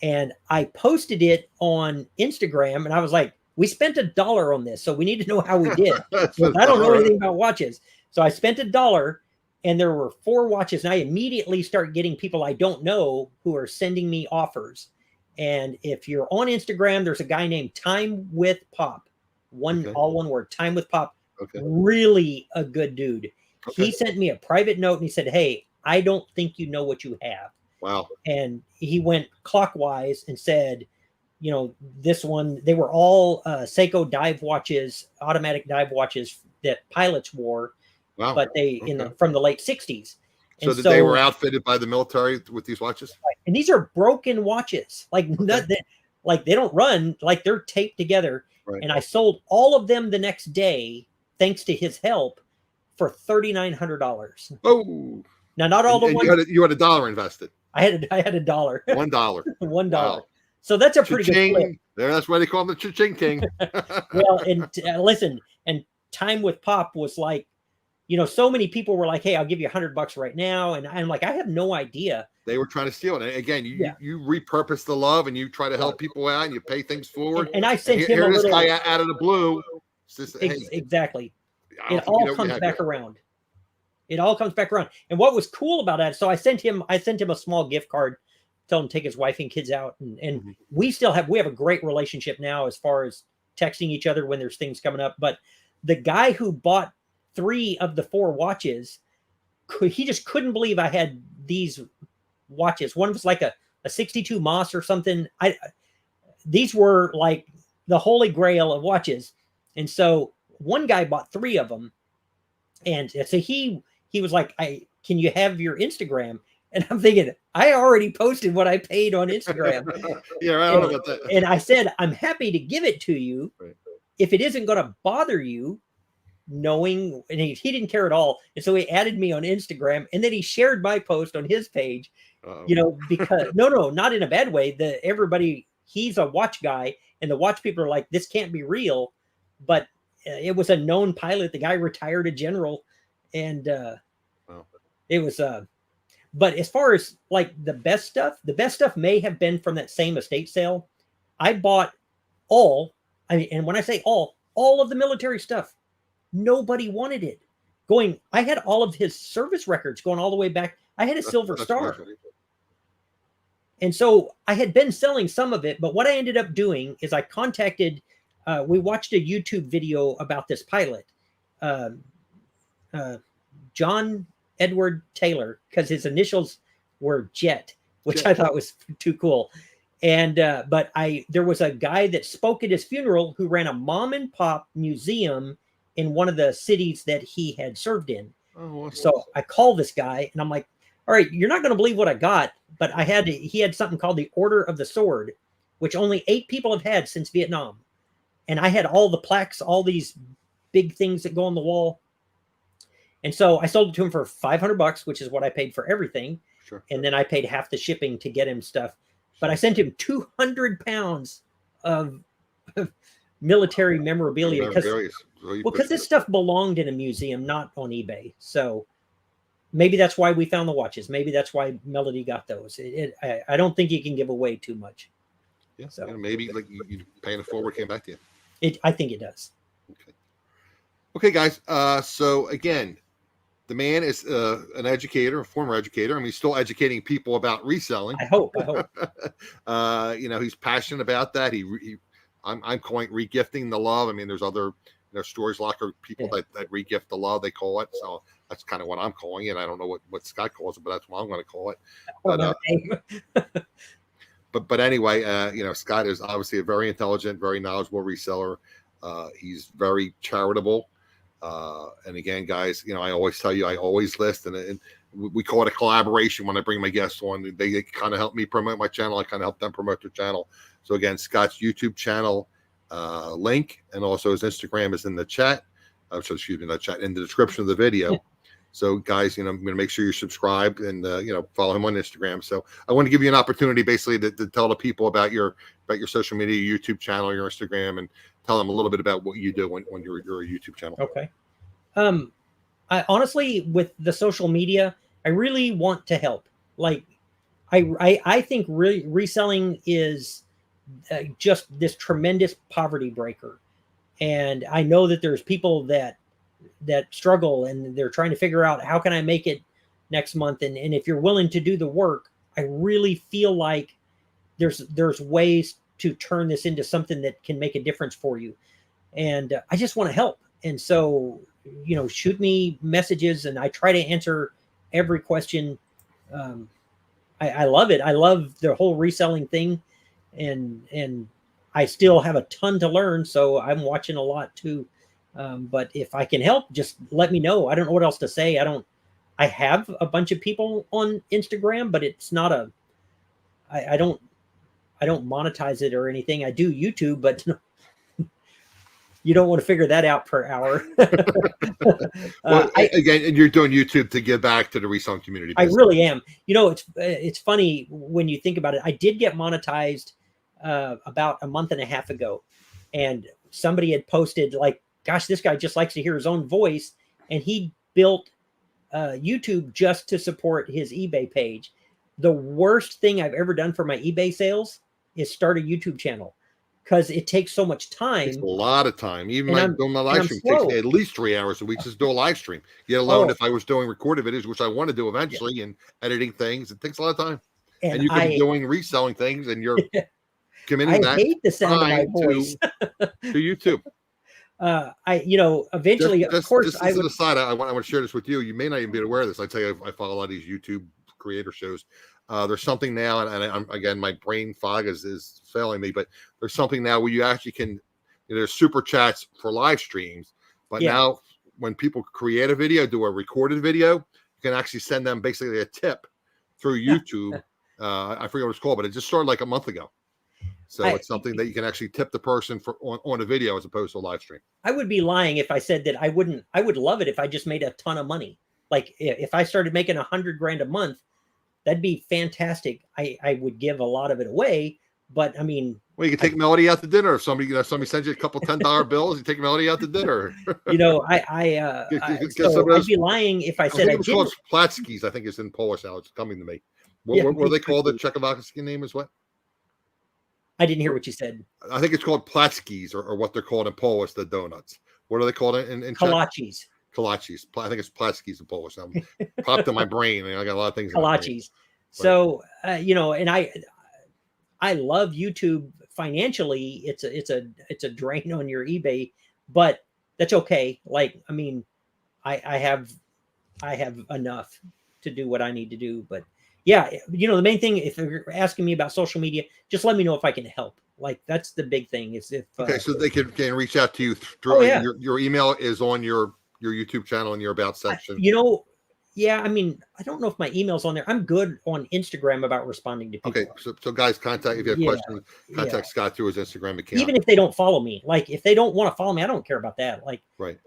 And I posted it on Instagram, and I was like, we spent $1 on this, so we need to know how we did. I don't know anything about watches. So I spent $1, and there were 4 watches, and I immediately start getting people I don't know who are sending me offers. And if you're on Instagram, there's a guy named Time with Pop. All one word, Time with Pop. Really a good dude. He sent me a private note, and he said, "Hey, I don't think you know what you have." Wow. And he went clockwise and said, this one, they were all Seiko dive watches, automatic dive watches that pilots wore, Wow. but they Okay. from the late 60s. So And they were outfitted by the military with these watches? and these are broken watches, like like they don't run, like they're taped together. Right. And I sold all of them the next day, thanks to his help, for $3,900. Oh, now not all the ones. You had $1 invested. I had $1. $1. $1. Wow. So that's a pretty Cha-ching. good flip. There, that's why they call him the Cha Ching King. Well, and listen, and time with Pop was like, so many people were like, "Hey, I'll give you $100 right now," and I'm like, I have no idea. They were trying to steal it. And again, you repurpose the love, and you try to help people out, and you pay things forward. And I sent him this guy out of the blue. Says, hey, exactly. It all comes back around. It all comes back around. And what was cool about that? So I sent him a small gift card, tell him to take his wife and kids out, and we have a great relationship now as far as texting each other when there's things coming up. But the guy who bought 3 of the 4 watches, he just couldn't believe I had these watches. One was like a 62 Moss or something. These were like the holy grail of watches. And so one guy bought 3 of them. And so he was like, can you have your Instagram? And I'm thinking, I already posted what I paid on Instagram. Yeah, I don't know about that. And I said, I'm happy to give it to you if it isn't going to bother you, knowing. And he didn't care at all. And so he added me on Instagram, and then he shared my post on his page. Because no, not in a bad way. He's a watch guy, and the watch people are like, this can't be real. But it was a known pilot. The guy retired a general, and it was. But as far as like the best stuff may have been from that same estate sale. I bought and when I say all of the military stuff, nobody wanted it. I had all of his service records going all the way back. I had a Silver Star. And so I had been selling some of it, but what I ended up doing is I contacted, we watched a YouTube video about this pilot, John Edward Taylor, because his initials were Jet, which I thought was too cool. And but there was a guy that spoke at his funeral who ran a mom and pop museum in one of the cities that he had served in. Oh, so I called this guy, and I'm like, all right, you're not going to believe what I got, but he had something called the Order of the Sword, which only 8 people have had since Vietnam. And I had all the plaques, all these big things that go on the wall. And so I sold it to him for $500, which is what I paid for everything. Sure. And then I paid half the shipping to get him stuff. But I sent him 200 pounds of military memorabilia because this stuff belonged in a museum, not on eBay. So maybe that's why we found the watches. Maybe that's why Melody got those. I don't think you can give away too much. Yeah. So maybe like you paying it forward came back to you. I think it does. Okay, guys. So again, the man is an educator, a former educator. I mean, he's still educating people about reselling. I hope. He's passionate about that. I'm calling it regifting the love. I mean, there's other stories locker people that regift the love, they call it. So that's kind of what I'm calling it. I don't know what Scott calls it, but that's what I'm going to call it. But anyway, Scott is obviously a very intelligent, very knowledgeable reseller. He's very charitable. And again, guys, I always tell you, I always list, and we call it a collaboration when I bring my guests on. They kind of help me promote my channel. I kind of help them promote their channel. So again, Scott's YouTube channel link, and also his Instagram is in the chat. In the description of the video. So guys, I'm going to make sure you're subscribed and follow him on Instagram. So I want to give you an opportunity basically to tell the people about your social media, your YouTube channel, your Instagram, and tell them a little bit about what you do when you're a YouTube channel. Okay. I honestly, with the social media, I really want to help. Like, I think reselling is just this tremendous poverty breaker. And I know that there's people that struggle, and they're trying to figure out, how can I make it next month? And if you're willing to do the work, I really feel like there's ways to turn this into something that can make a difference for you. And I just want to help. And so, shoot me messages, and I try to answer every question. I love it. I love the whole reselling thing, and I still have a ton to learn. So I'm watching a lot too. But if I can help, just let me know. I don't know what else to say. I have a bunch of people on Instagram, but it's not I don't monetize it or anything. I do YouTube, but you don't want to figure that out per hour. Well, again, and you're doing YouTube to give back to the reselling community. I really am. It's funny when you think about it. I did get monetized about a month and a half ago, and somebody had posted like, gosh, this guy just likes to hear his own voice, and he built YouTube just to support his eBay page. The worst thing I've ever done for my eBay sales is start a YouTube channel, because it takes so much time. It's a lot of time. Even doing my live stream takes me at least 3 hours a week just to do a live stream. Let alone if I was doing recorded videos, which I want to do eventually, and editing things, it takes a lot of time. And you can be doing reselling things, and you're committing that. I hate the sound of my voice to YouTube. Eventually, of course, I would decide. I want to share this with you. You may not even be aware of this. I tell you, I follow a lot of these YouTube creator shows. There's something now, and again, my brain fog is failing me, but there's something now where you actually can, there's super chats for live streams, but now when people create a video, do a recorded video, you can actually send them basically a tip through YouTube. I forget what it's called, but it just started like a month ago. So it's something that you can actually tip the person for on a video as opposed to a live stream. I would be lying if I said that I wouldn't. I would love it if I just made a ton of money. Like if I started making $100,000 a month, that'd be fantastic. I would give a lot of it away, but I mean, well, you can take Melody out to dinner. If somebody sends you a couple $10 bills, you take Melody out to dinner. So I'd be lying if I said I didn't. Called Platskis, I think it's in Polish now. It's coming to me. What are they called? The Czechoslovakian name is what? I didn't hear what you said. I think it's called Platskis, or what they're called in Polish, the donuts. What are they called in Kolaches? Kolaches. I think it's Platskis in Polish. Now popped in my brain. I got a lot of things. Kolaches. So and I love YouTube financially. It's a drain on your eBay, but that's okay. Like, I mean, I have enough to do what I need to do, but yeah, the main thing, if you're asking me about social media, just let me know if I can help. Like, that's the big thing. Is if okay, so they can reach out to you through your email is on your YouTube channel in your about section. I mean, I don't know if my email's on there. I'm good on Instagram about responding to people. Okay, so guys, if you have questions, contact Scott through his Instagram account. Even if they don't follow me, like if they don't want to follow me, I don't care about that. Like, right?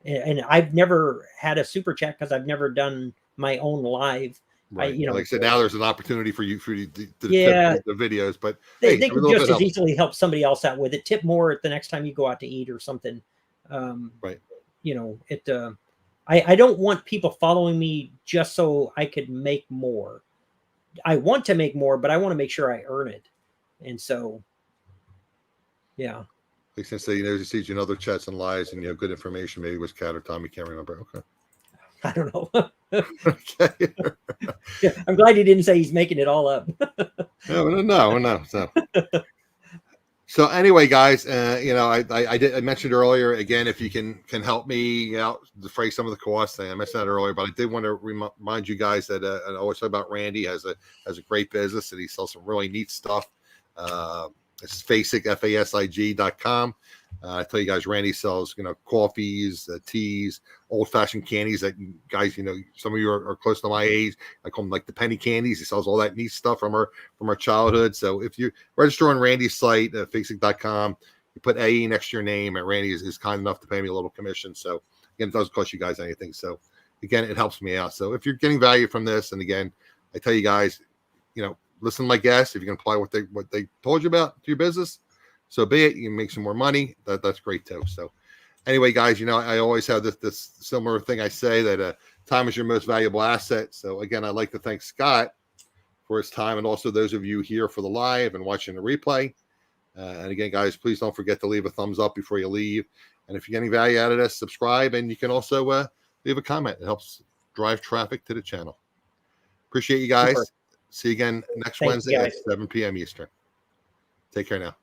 And I've never had a super chat because I've never done my own live. Right. Like I said, now there's an opportunity for you to tip the videos, but they can just as easily help somebody else out with it. Tip more the next time you go out to eat or something. Right. I don't want people following me just so I could make more. I want to make more, but I want to make sure I earn it. And so, yeah. Like since they he sees you in other chats and lives, and you have good information. Maybe it was Cat or Tommy, can't remember. Okay. I don't know. Okay. Yeah, I'm glad he didn't say he's making it all up. No. So anyway, guys, I mentioned earlier again, if you can help me out defray some of the costs. I mentioned that earlier, but I did want to remind you guys that I always talk about Randy has a great business, and he sells some really neat stuff. It's FASIG.com. I tell you guys, Randy sells, coffees, teas, old-fashioned candies that guys, some of you are close to my age. I call them like the penny candies. He sells all that neat stuff from our childhood. So if you register on Randy's site, FASIG.com, you put AE next to your name, and Randy is kind enough to pay me a little commission. So again, it doesn't cost you guys anything. So again, it helps me out. So if you're getting value from this, and again, I tell you guys, listen to my guests. If you can apply what they told you about to your business, so be it. You can make some more money. That's great too. So anyway, guys, I always have this similar thing I say that time is your most valuable asset. So again, I'd like to thank Scott for his time, and also those of you here for the live and watching the replay. And again, guys, please don't forget to leave a thumbs up before you leave. And if you're getting value out of this, subscribe, and you can also leave a comment. It helps drive traffic to the channel. Appreciate you guys. Super. See you again next Wednesday at 7 p.m. Eastern. Take care now.